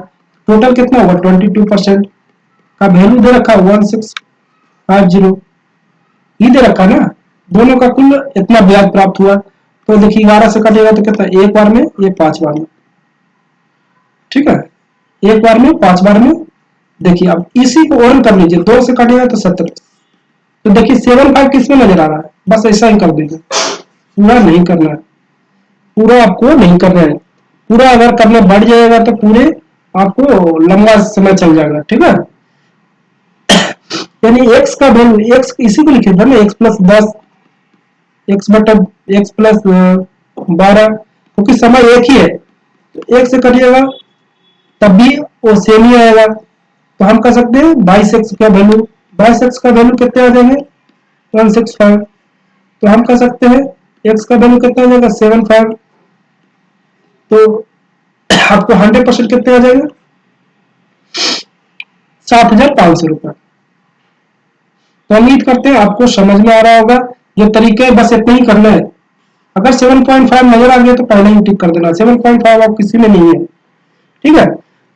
टोटल कितना होगा, 22% का वैल्यू दे रखा है 1650, ये दे रखा ना, दोनों का कुल इतना ब्याज प्राप्त हुआ। तो देखिए 11 से कटेगा तो कितना, एक बार में, ये 5 बार में। ठीक है, एक बार में 5 बार में। देखिए अब इसी को और कर लीजिए, 2 से कटेगा तो 17, तो देखिए 75 किसमें नजर आ रहा है, बस ऐसा ही कर दीजिए, पूरा नहीं करना है, पूरा आपको नहीं करना है, पूरा अगर करना बढ़ जाएगा तो पूरे आपको लंबा समय चल जाएगा। ठीक है, यानी x का वैल्यू, x इसी को लिखे था ना, x प्लस 10, x बटा x प्लस 12, क्योंकि समय एक ही है, तो एक से कटिएगा तब भी वो सेम ही आएगा। तो हम कर सकते हैं 22x का वैल्यू, 22x का वैल्यू कितने आ जाएंगे, 165। तो हम कर सकते हैं x का वैल्यू कितना आ जाएगा, 75। तो आपको 100% कितने आ जाएगा, 7,500 रुपए। तो उम्मीद करते हैं आपको समझ में आ रहा होगा, जो तरीके बस इतना ही करना है। अगर 7.5 नजर आ गया तो पहले ही टिक कर देना, 7.5 आप किसी में नहीं है। ठीक है,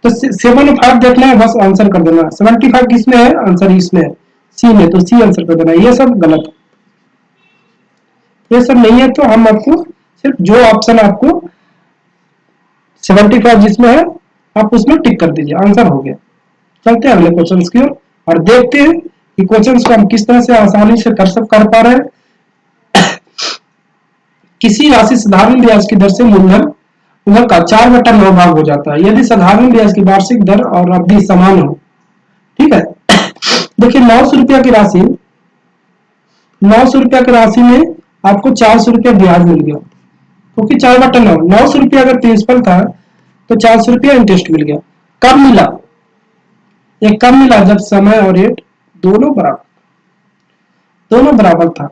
तो 7.5 देखना है, बस आंसर कर देना, 75 किसमें है, आंसर इसमें है, सी में, तो सी आंसर कर देना। ये सब गलत है, ये सब नहीं है। तो हम आपको सिर्फ जो ऑप्शन आपको 75 जिसमें है आप उसमें टिक कर दीजिए, आंसर हो गया। चलते हैं अगले क्वेश्चन की ओर और देखते हैं कि क्वेश्चन को हम किस तरह से आसानी से कर पा रहे हैं। किसी राशि साधारण ब्याज की दर से मूलधन उधर का 4/9 भाग हो जाता है यदि साधारण ब्याज की वार्षिक दर और अवधि समान हो। ठीक है। देखिए 900 रुपया की राशि, 900 रुपया की राशि में आपको 400 रुपया ब्याज मिल गया, क्योंकि 4/9, 900 रुपया अगर प्रिंसिपल था तो 400 रुपया इंटरेस्ट मिल गया। कब मिला? ये कब मिला? जब समय और रेट दोनों बराबर था।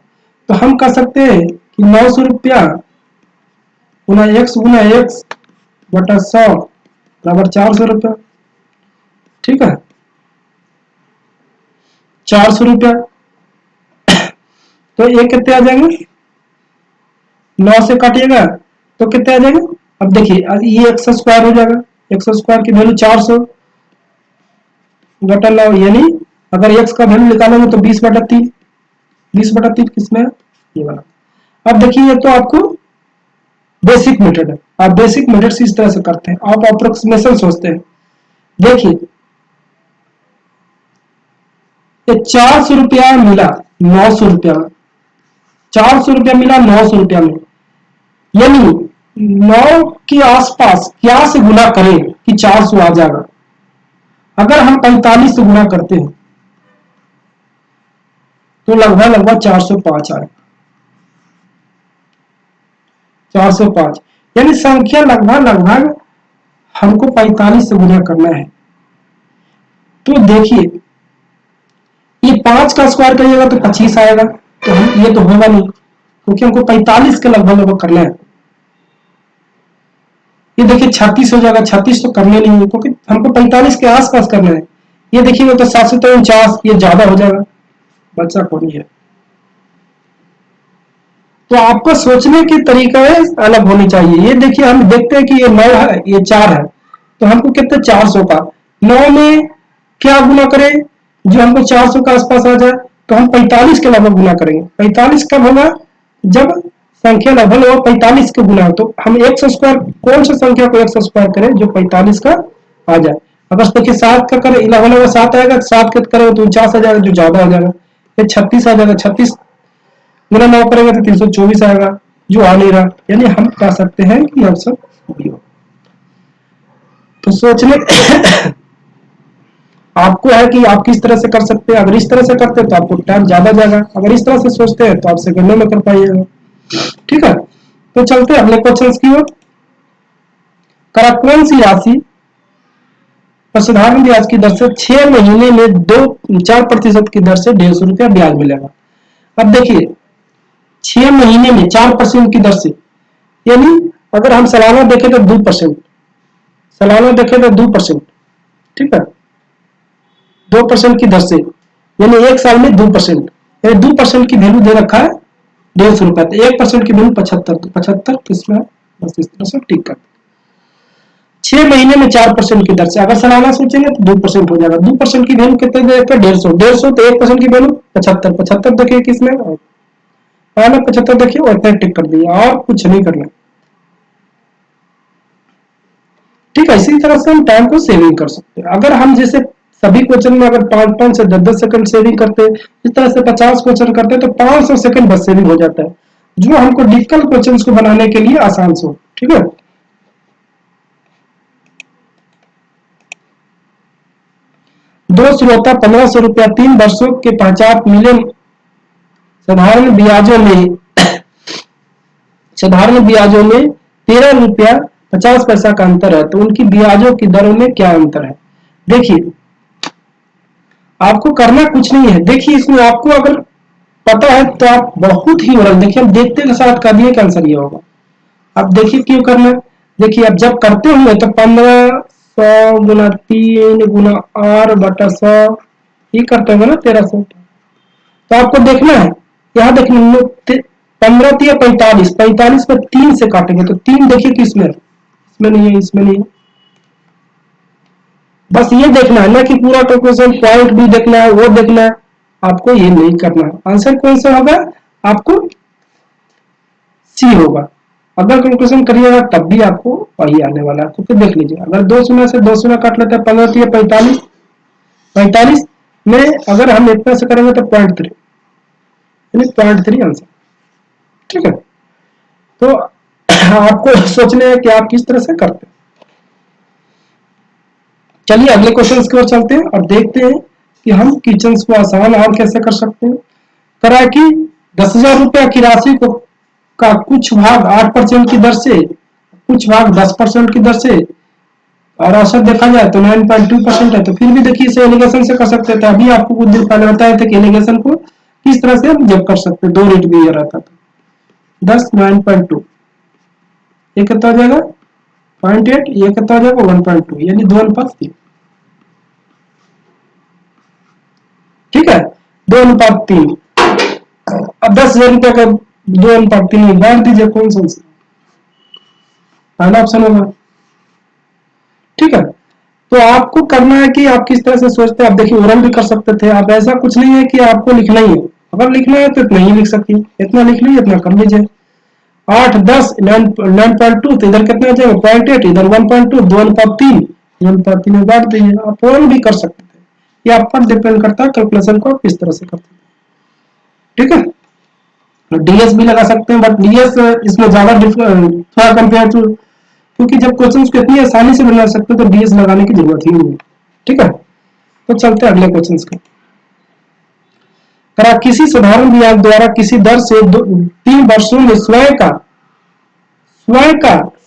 तो हम कह सकते हैं कि 900 रुपया गुना x बटा 100 बराबर 400 रुपया। ठीक है, 400 रुपया। तो ये कितने आ जाएंगे? 9 से काटिएगा तो कितने आ जाएंगे? अब देखिए ये एक्स स्क्वायर हो जाएगा, एक्स स्क्वायर की वैल्यू 400 बटा 9, यानी अगर एक्स का वैल्यू निकालेंगे तो 20/3। 20/3 किसमें है? ये वाला। अब देखिए ये तो आपको बेसिक मेथड है, आप बेसिक मेथड से इस तरह से करते हैं, आप अप्रोक्सीमेशन सोचते हैं। देखिए ये 400 रुपया मिला 900 रुपया, 400 रुपया मिला 900 रुपया में, यानी 9 के आसपास क्या से गुना करें कि 400 आ जाएगा? अगर हम 45 से गुना करते हैं तो लगभग 405 आए, 405, यानी संख्या लगभग हमको 45 से गुना करना है। तो देखिए ये 5 का स्क्वायर करिएगा तो 25 आएगा, तो हम ये तो होगा नहीं, क्योंकि हमको 45 के लगभग करना है। ये देखिए 36 हो जाएगा, 36 तो करने नहीं है क्योंकि हमको 45 के आसपास करना है। ये देखिए तो 749, ये ज्यादा हो जाएगा, बच्चा कौन है। तो आपको सोचने की तरीका अलग होनी चाहिए। ये देखिए हम देखते हैं कि ये 9 है, ये 4 है, तो हमको कितने 400 का 9 में क्या गुना करें जो हमको 400 के आसपास आ जाए? तो हम 45 के लगभग गुना करेंगे। 45 कब होगा? जब संख्या लगभग 45 के गुना हो। तो हम एक्स स्क्वायर, कौन सी संख्या को एक्स स्क्वायर करें जो 45 का आ जाए? अगर देखिए 7 का करें, 11 में 7 आएगा, 7 के करेंगे तो 49 आ जाएगा, जो ज्यादा हो जाएगा। ये 36 आ जाएगा, 36 गुना 9 करेंगे तो 324 आएगा, जो आ नहीं रहा, यानी हम कह सकते हैं कि ऑप्शन बी हो। तो सोचने आपको है कि आप किस तरह से कर सकते हैं। अगर इस तरह से करते हैं तो आपको टाइम ज्यादा जाएगा, अगर इस तरह से सोचते हैं तो आप सेकंडों में कर पाइएगा। ठीक है, तो चलते हैं अगले क्वेश्चन की ओर। करा कौन सी राशि साधारण ब्याज की दर से 6 महीने में 4% की दर से 150 रुपया ब्याज मिलेगा? अब देखिए 6 महीने में 4% की दर से, यानी अगर हम सालाना देखें तो 2%, सालाना देखें तो 2%। ठीक है, 2% की दर से, यानी एक साल में 2%, यानी 2% की वैल्यू दे रखा है 150 रुपया, तो 1% की वैल्यू 75, तो 75 किसमें? बस इस तरह से टिक कर। 6 महीने में 4% की दर से, अगर सालाना सोचेंगे तो 2% हो जाएगा। 2% की वैल्यू कितने दे रखा है? 150, 150 तो 1% की वैल्यू 75, 75 देखिए किसमें? 75 देखिए, और इतना टिक कर दिया, और कुछ नहीं करना। ठीक है, इसी तरह से हम टाइम को सेविंग कर सकते हैं। अगर हम जैसे सभी क्वेश्चन में अगर 5-5 से 10-10 सेकंड सेविंग करते हैं, इस तरह से 50 क्वेश्चन करते हैं तो 500 सेकंड बस सेविंग हो जाता है, जो हमको डिफिकल्ट क्वेश्चन को बनाने के लिए आसान हो। ठीक है, दो श्रोता 1500 रुपया 3 वर्षों के पश्चात मिले साधारण ब्याजों में 13 रुपया 50 पैसा का अंतर है, तो उनकी ब्याजों की दरों में क्या अंतर है? देखिए आपको करना कुछ नहीं है। देखिए इसमें आपको अगर पता है तो आप बहुत ही सरल, देखिए हम देखते के साथ कर दिए, आंसर ये होगा। अब देखिए क्यों करना है। देखिए अब जब करते होंगे तो 1500 गुना 3 गुना r बटा 100, ये करते होंगे ना 1300। तो आपको देखना है, यहाँ देखिए 15 या 45, 45 में 3 से काटेंगे तो 3 देखिए किसमें? इसमें नहीं है, इसमें नहीं है। बस ये देखना है ना कि पूरा कैलकुलेशन पॉइंट भी देखना है, वो देखना है। आपको ये नहीं करना है। आंसर कौन सा होगा? आपको सी होगा। अगर कैलकुलेशन करिएगा तब भी आपको वही आने वाला है। तो फिर देख लीजिए, अगर 2 शून्य से 2 शून्य काट लेते हैं, 15 3 45, 45 में अगर हम इतना से करेंगे तो 0.3, यानी 0.3 आंसर। ठीक है, तो आपको सोचना है कि आप किस तरह से करते हैं। चलिए अगले क्वेश्चन की ओर चलते हैं और देखते हैं कि हम किचन को आसान और कैसे कर सकते हैं। करा कि 10,000 रुपया की राशि को का कुछ भाग 8% की दर से, कुछ भाग 10% की दर से और औसत देखा जाए तो 9.2% है। तो फिर भी देखिए इसे एलिगेशन से कर सकते थे। अभी आपको कुछ देर पहले बताया था कि एलिगेशन को किस तरह से हम जब कर सकते हैं। 2 रेट भी रहता था, 10 9.2, ये कितना हो जाएगा 0.8, ये कितना हो जाएगा 1.2, यानी 2:3। ठीक है, 2:3। अब 10,000 रुपया का 2:3 में बांट दीजिए, कौन सा पहला ऑप्शन होगा। ठीक है, तो आपको करना है कि आप किस तरह से सोचते हैं। आप देखिए ओरल भी कर सकते थे, आप ऐसा कुछ नहीं है कि आपको लिखना ही है। अगर लिखना है तो इतना ही लिख सकती, इतना लिख लीजिए, इतना कर लीजिए। 8 10 9.2, तो इधर कितना हो जाएगा 0.8, इधर 1.2, 2:3, 2:3 में बांट दीजिए। आप ओरल भी कर सकते थे, ये आप पर डिपेंड करता है कैलकुलेशन को आप किस तरह से करते हैं। ठीक है, डीएस भी लगा सकते हैं, बट डीएस इसमें ज्यादा थोड़ा कंपेयर टू, क्योंकि जब क्वेश्चन को इतनी आसानी से बना सकते हैं तो डीएस लगाने की जरूरत ही नहीं है। ठीक है, तो चलते हैं अगले क्वेश्चन के। करा किसी साधारण ब्याज द्वारा किसी दर से 3 वर्षों में स्वयं का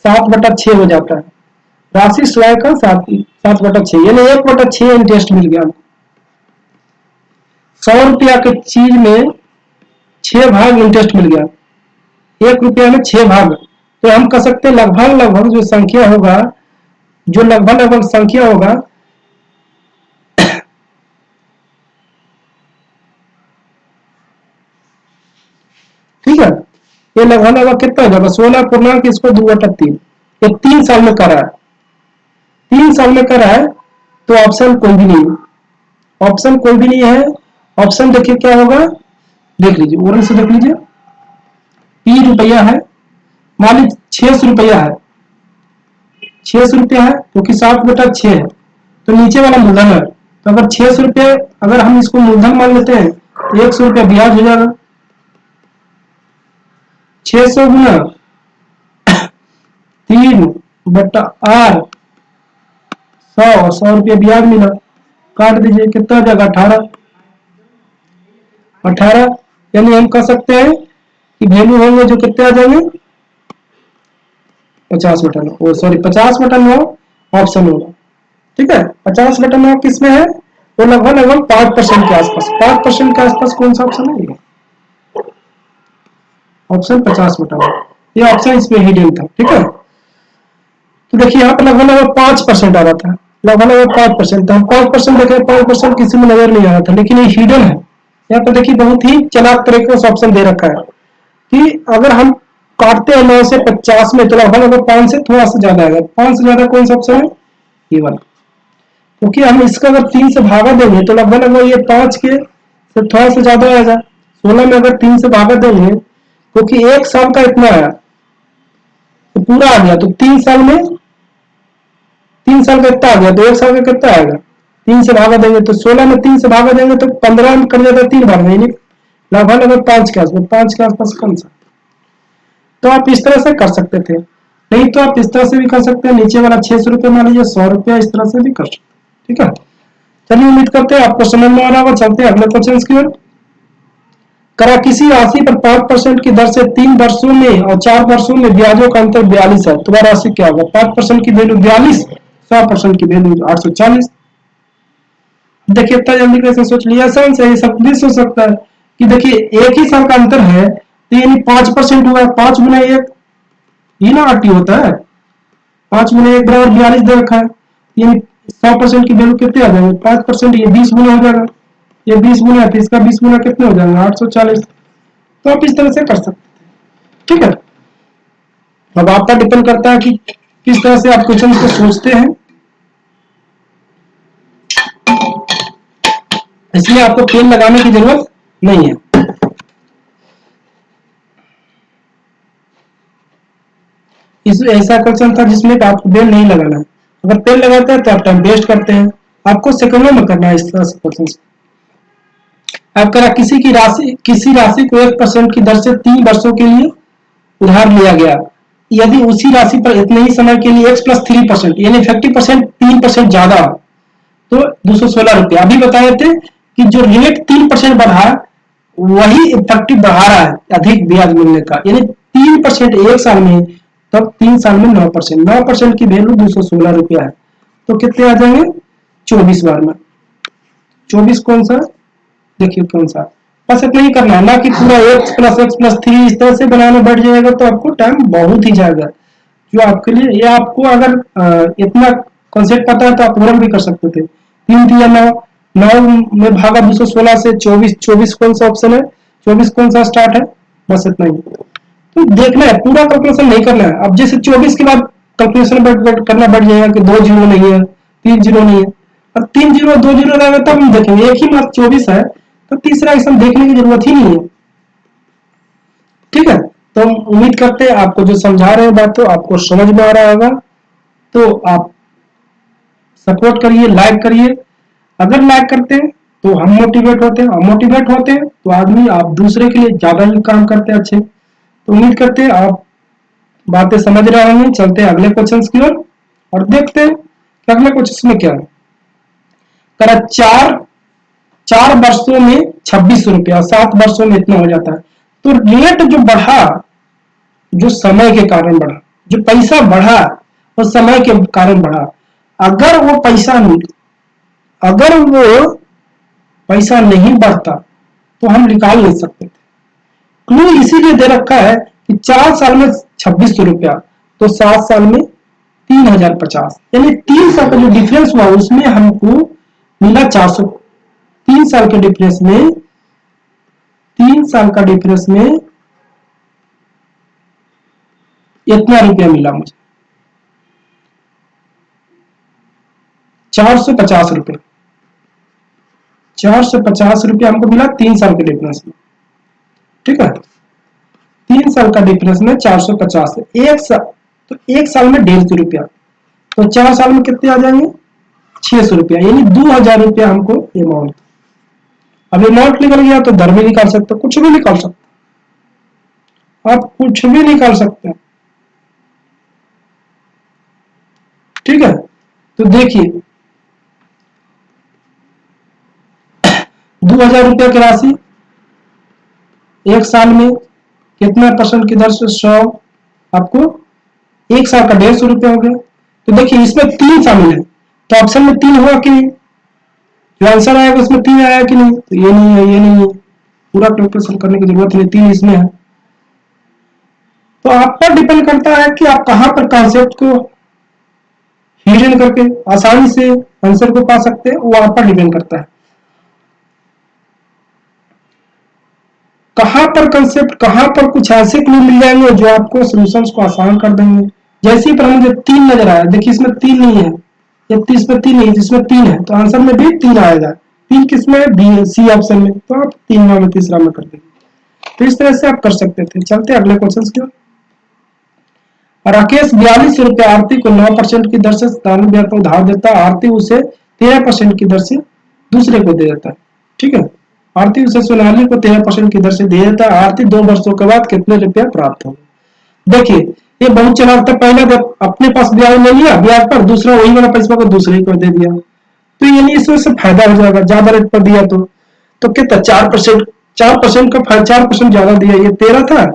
7/6 हो जाता है। राशि स्वयं का 7/6, यानी 1/6 इंटरेस्ट मिल गया। 100 रुपया के चीज में 6 भाग इंटरेस्ट मिल गया, 1 रुपया में 6 भाग। तो हम कह सकते हैं लगभग लगभग जो संख्या होगा, जो लगभग लगभग संख्या होगा, ठीक है, ये लगभग लगभग कितना हो जाएगा 16 इसको 2/3। ये 3 साल में करा है, 3 साल में करा है, तो ऑप्शन कोई भी नहीं है। ऑप्शन कोई भी नहीं है। ऑप्शन देखिए क्या होगा, देख लीजिए ओरल से देख लीजिए। P रुपया है, मान लीजिए 600 रुपया है, 600 रुपया है क्योंकि 7/6 है, तो नीचे वाला मूलधन है। तो अगर 600 रुपया, अगर हम इसको मूलधन मान लेते हैं तो 100 रुपया ब्याज हो जाएगा। 600 गुना 3/8, 100 रुपया ब्याज मिला, काट दीजिए, कितना हो जाएगा 18। यानी हम कह सकते हैं कि वैल्यू होंगे जो कितने आ जाएंगे 50/9, सॉरी 50/9 ऑप्शन होगा। ठीक है, 50/9 किस में है, वो लगभग लगभग 5% के आसपास, 5% के आसपास कौन सा ऑप्शन है, ऑप्शन 50/9, ये ऑप्शन इसमें हिडन था। ठीक है, तो देखिए यहाँ पर लगभग लगभग 5% आ रहा था, लगभग लगभग 5% था। 5% देखे, 5% किसी में नजर नहीं आ रहा था, लेकिन ये हिडन है। यहाँ पर देखिए बहुत ही चालाक तरीके से ऑप्शन दे रखा है कि अगर हम काटते हैं 9 से 50 में, तो लगभग लगभग 5 से थोड़ा सा ज्यादा आएगा। 5 से ज्यादा कौन सा ऑप्शन है, ये वाला, क्योंकि हम इसका अगर 3 से भागा देंगे तो लगभग लगभग ये 5 के से थोड़ा सा ज्यादा आएगा। 16 में अगर 3 से भागा देंगे, क्योंकि 1 साल का इतना आया तो पूरा आ गया, तो 3 साल में 3 साल का इतना आ गया, तो 1 साल का कितना आएगा, 3 से भागा देंगे तो 16 में 3 से भागा देंगे तो 15 में कर जाता है 3 बार में, लगभग लगभग 5 के आसपास, 5 के आसपास कम सा। तो आप इस तरह से कर सकते थे, नहीं तो आप इस तरह से भी कर सकते हैं। नीचे वाला 600 रुपये मान लीजिए, 100 रुपया, इस तरह से भी कर सकते हैं। ठीक है, चलिए उम्मीद करते हैं आपको समझ में आ रहा होगा। चलते हैं अगले क्वेश्चन की ओर। करा किसी राशि पर 5% की दर से 3 वर्षों में और 4 वर्षों में ब्याजों का अंतर 42 है, तो वह राशि क्या होगा। 5% की वैल्यू 42, 100% की वैल्यू 840। देखिए इतना जल्दी कैसे सोच लिया, आसान से सब भी सोच सकता है कि देखिए एक ही साल का अंतर है, तो यानी 5% हुआ, 5 गुना 1 ही ना 8 होता है, 5 गुना 1 बराबर 42 दे रखा है, यानी 100% की वैल्यू कितने आ जाएंगे 5%, ये 20 गुना हो जाएगा, ये 20 गुना है तो इसका 20 गुना कितने हो जाएंगे 840। तो आप इस तरह से कर सकते हैं। ठीक है, अब आपका डिपेंड करता है कि किस तरह से आप क्वेश्चन को सोचते हैं। इसलिए आपको पेन लगाने की जरूरत नहीं है। इस ऐसा क्वेश्चन था जिसमें आपको पेन नहीं लगाना है। अगर पेन लगाते हैं तो आप टाइम वेस्ट करते हैं। आपको सेकंडों में करना है इस तरह से क्वेश्चन। अगर किसी राशि को 1% की दर से 3 वर्षों के लिए उधार लिया गया, यदि उसी राशि पर इतने ही समय के लिए x+3% यानी 50% 3% ज्यादा, तो 216 रुपया। अभी बताए थे कि जो रेट 3% बढ़ा वही इफेक्टिव बढ़ा रहा है अधिक ब्याज मिलने का, यानी 3% एक साल में, तब 3 साल में 9%। 9% की वैल्यू 216 रुपया है। तो कितने आ जाएंगे 24 बार में। 24 कौन सा देखिए कौन सा, बस इतना ही करना है ना कि पूरा x+x+3 इस तरह से बनाने बैठ जाएगा तो आपको टाइम बहुत ही जाएगा। जो आपके लिए, ये आपको अगर इतना कॉन्सेप्ट पता है तो आप पूरा भी कर सकते थे। 3 3 9, 9 में भागा 216 से 24, 24 कौन सा ऑप्शन है, 24 कौन सा स्टार्ट है, बस इतना ही। तो देखना है, पूरा कैलकुलेशन नहीं करना है। अब जैसे 24 के बाद कैलकुलेशन करना बढ़ जाएगा कि 2 जीरो नहीं है, 3 जीरो नहीं है। अब 3 जीरो 2 जीरो रहेगा तब हम देखेंगे, एक ही मात्र 24 है तो तीसरा एक्शन देखने की जरूरत ही नहीं है। ठीक है, तो उम्मीद करते हैं आपको जो समझा रहे हैं बात तो आपको समझ में आ रहा होगा। तो आप सपोर्ट करिए, लाइक करिए। अगर लाइक करते हैं तो हम मोटिवेट होते हैं, हम मोटिवेट होते हैं तो आदमी आप दूसरे के लिए ज्यादा ही काम करते हैं अच्छे। तो उम्मीद करते हैं आप बातें समझ रहे होंगे। चलते हैं अगले क्वेश्चन की ओर और देखते हैं कि अगले क्वेश्चन में क्या है। करा 4 वर्षों में 26 रुपया, 7 वर्षों में इतना हो जाता है। तो रेट जो बढ़ा, जो समय के कारण बढ़ा, जो पैसा बढ़ा वो समय के कारण बढ़ा। अगर वो पैसा नहीं, अगर वो पैसा नहीं बढ़ता तो हम निकाल नहीं सकते थे। क्लू इसीलिए दे रखा है कि 4 साल में 2600 रुपया, तो 7 साल में 3050, यानी 3 साल का जो डिफरेंस हुआ उसमें हमको मिला 400। 3 साल के डिफरेंस में, 3 साल का डिफरेंस में इतना रुपया मिला मुझे, 450 रुपया। 450 रुपया हमको मिला 3 साल के डिफरेंस में। ठीक है, 3 साल का डिफरेंस में 450, एक साल तो 1 साल में 150 रुपया, तो 4 साल में कितने आ जाएंगे 600 रुपया, यानी 2000 रुपया हमको अमाउंट। अब अमाउंट निकल गया तो दर भी निकाल सकते हो, कुछ भी निकाल सकते हो, आप कुछ भी निकाल सकते हैं। ठीक है, तो देखिए 2000 रुपया की राशि 1 साल में कितना परसेंट की दर से 100, आपको 1 साल का 150 रुपया हो गया। तो देखिए इसमें 3 शामिल है, तो ऑप्शन में 3 होगा कि नहीं, जो आंसर आएगा उसमें 3 आया कि नहीं, तो ये नहीं है, ये नहीं है, पूरा कैलकुलेशन करने की जरूरत नहीं, 3 इसमें है। तो आप पर डिपेंड करता है कि आप कहां पर कॉन्सेप्ट को हिडन करके आसानी से आंसर को पा सकते हैं, वो आप पर डिपेंड करता है। कहां पर कंसेप्ट, कहां पर कुछ ऐसे क्लू मिल जाएंगे जो आपको सॉल्यूशंस को आसान कर देंगे। जैसे ही पर मुझे 3 नजर आया, देखिए इसमें 3 नहीं है, या इसमें 3 नहीं, इसमें 3 है, तो आंसर में भी 3 आएगा। 3 किसमें, बी सी ऑप्शन में, तो आप 3 में तीसरा में कर देंगे। तो इस तरह से आप कर सकते थे। चलते अगले क्वेश्चन की ओर। राकेश 42 रुपया आरती को 9% की दर से 97 पर उधार देता है। आरती उसे 13% की दर से दूसरे को दे देता है। ठीक है, आरती उसे सोनाली को 13% की दर से दे देता है। आरती 2 वर्षों के बाद कितने रुपया प्राप्त होगा। देखिए ये बहुत चालाक था, पहले अपने पास ब्याज ले लिया ब्याज पर, दूसरा वही वाला पैसा को दूसरे को दे दिया, तो यानी इसमें से फायदा हो जाएगा, ज्यादा रेट पर दिया तो कितना 4%, 4% का 4% ज्यादा दिया, ये 13 था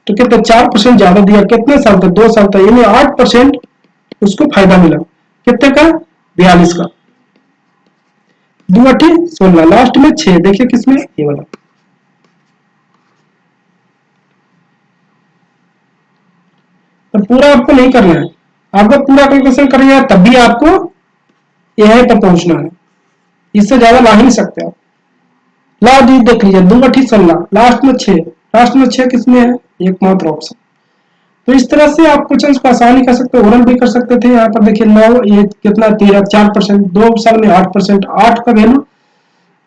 तो कितना 4% ज्यादा दिया, कितने साल तक, 2 साल तक, यानी 8% उसको फायदा मिला। कितने का, 42 का। 2 16, लास्ट में 6, देखिए किसमें, ये वाला। तो पूरा आपको नहीं करना है, आपको पूरा कैलकुलेशन करेंगे तब भी आपको यहीं पर पहुंचना है, इससे ज्यादा ला ही नहीं सकते आप। ला दी देख लीजिए, 2 16, लास्ट में 6, लास्ट में 6 किसमें है, एकमात्र ऑप्शन। तो इस तरह से आप क्वेश्चन को आसानी कर सकते हो, ओरल भी कर सकते थे। यहाँ पर देखिए 9 ये कितना 13 4%, 2 साल में 8%, 8 का वैल्यू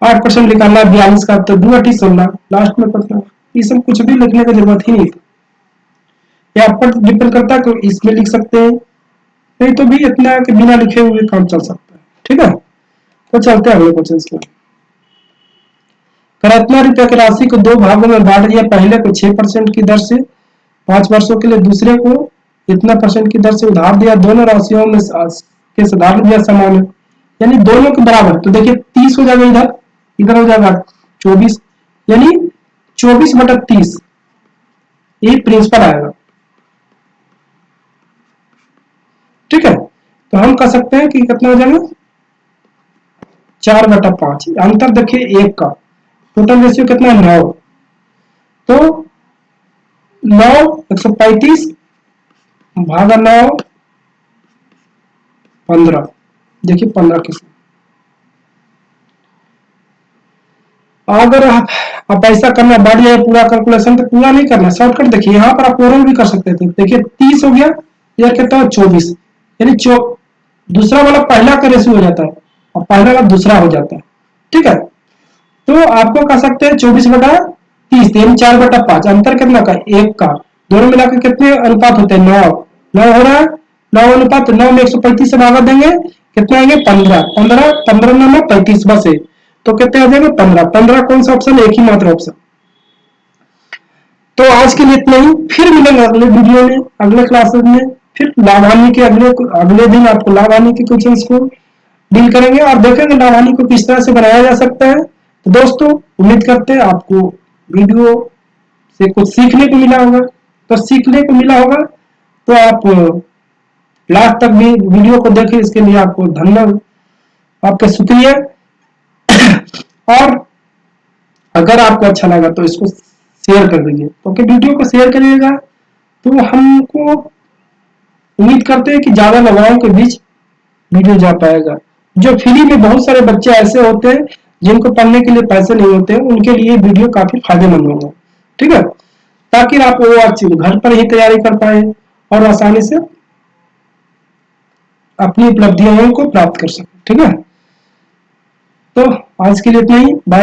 8% निकालना 42 का, तो 2 लास्ट में पता, ये सब कुछ भी लिखने की जरूरत ही नहीं थी। या आप पर डिपेंड करता है तो इसमें लिख सकते हैं, नहीं तो भी इतना कि बिना लिखे हुए काम चल सकता है। ठीक है, तो चलते हैं अगले क्वेश्चन की। करात्मक रुपये की राशि को 2 भागों में बांट दिया, पहले को 6% की दर से 5 वर्षों के लिए, दूसरे को इतना % की दर से उधार दिया। दोनों राशियों में के साधारण ब्याज समान है, यानी दोनों के बराबर। तो देखिए 30 हो जाएगा, इधर इधर हो जाएगा 24, यानी 24/30 ये प्रिंसिपल आएगा। ठीक है, तो हम कह सकते हैं कि कितना हो जाएगा 4/5। अंतर देखिए 1 का, टोटल रेशियो कितना है 9, तो 9 135 भागा 9 15, देखिए 15 किस, अगर आप ऐसा करना बढ़ जाए पूरा कैलकुलेशन, तो पूरा नहीं करना, शॉर्टकट देखिए यहाँ पर आप ओरल भी कर सकते थे। देखिए 30 हो गया, यह कितना 24, यानी दूसरा वाला पहला का रेशियो हो जाता है और पहला वाला दूसरा हो जाता है। ठीक है, तो आपको कह सकते हैं 24/30 यानी 4/5, अंतर कितना का 1 का, दोनों मिलाकर कितने अनुपात होते हैं 9 हो रहा है, 9 अनुपात 9 में 135 से भागा देंगे, कितना आएंगे 15, 15 15 9 35 बस है, तो कितने आ जाएंगे 15, 15 कौन सा ऑप्शन, एक ही मात्र ऑप्शन। तो आज के लिए इतना ही, फिर मिलेंगे अगले वीडियो में, अगले क्लासेस में, फिर लाभ हानि के अगले अगले दिन आपको लाभ हानि के क्वेश्चंस को डील करेंगे और देखेंगे लाभ हानि को किस तरह से बनाया जा सकता है। तो दोस्तों उम्मीद करते हैं आपको वीडियो से कुछ सीखने को मिला होगा, तो सीखने को मिला होगा तो आप लास्ट तक भी वीडियो को देखें, इसके लिए आपको धन्यवाद, आपका शुक्रिया। और अगर आपको अच्छा लगा तो इसको शेयर कर दीजिए, क्योंकि वीडियो को शेयर करिएगा तो हमको उम्मीद करते हैं कि ज्यादा लोगों के बीच वीडियो जा पाएगा। जो फ्री में, बहुत सारे बच्चे ऐसे होते हैं जिनको पढ़ने के लिए पैसे नहीं होते हैं, उनके लिए वीडियो काफी फायदेमंद होगा। ठीक है, ताकि आप वो अच्छी घर पर ही तैयारी कर पाए और आसानी से अपनी उपलब्धियों को प्राप्त कर सकें। ठीक है, तो आज के लिए इतना ही, बाय।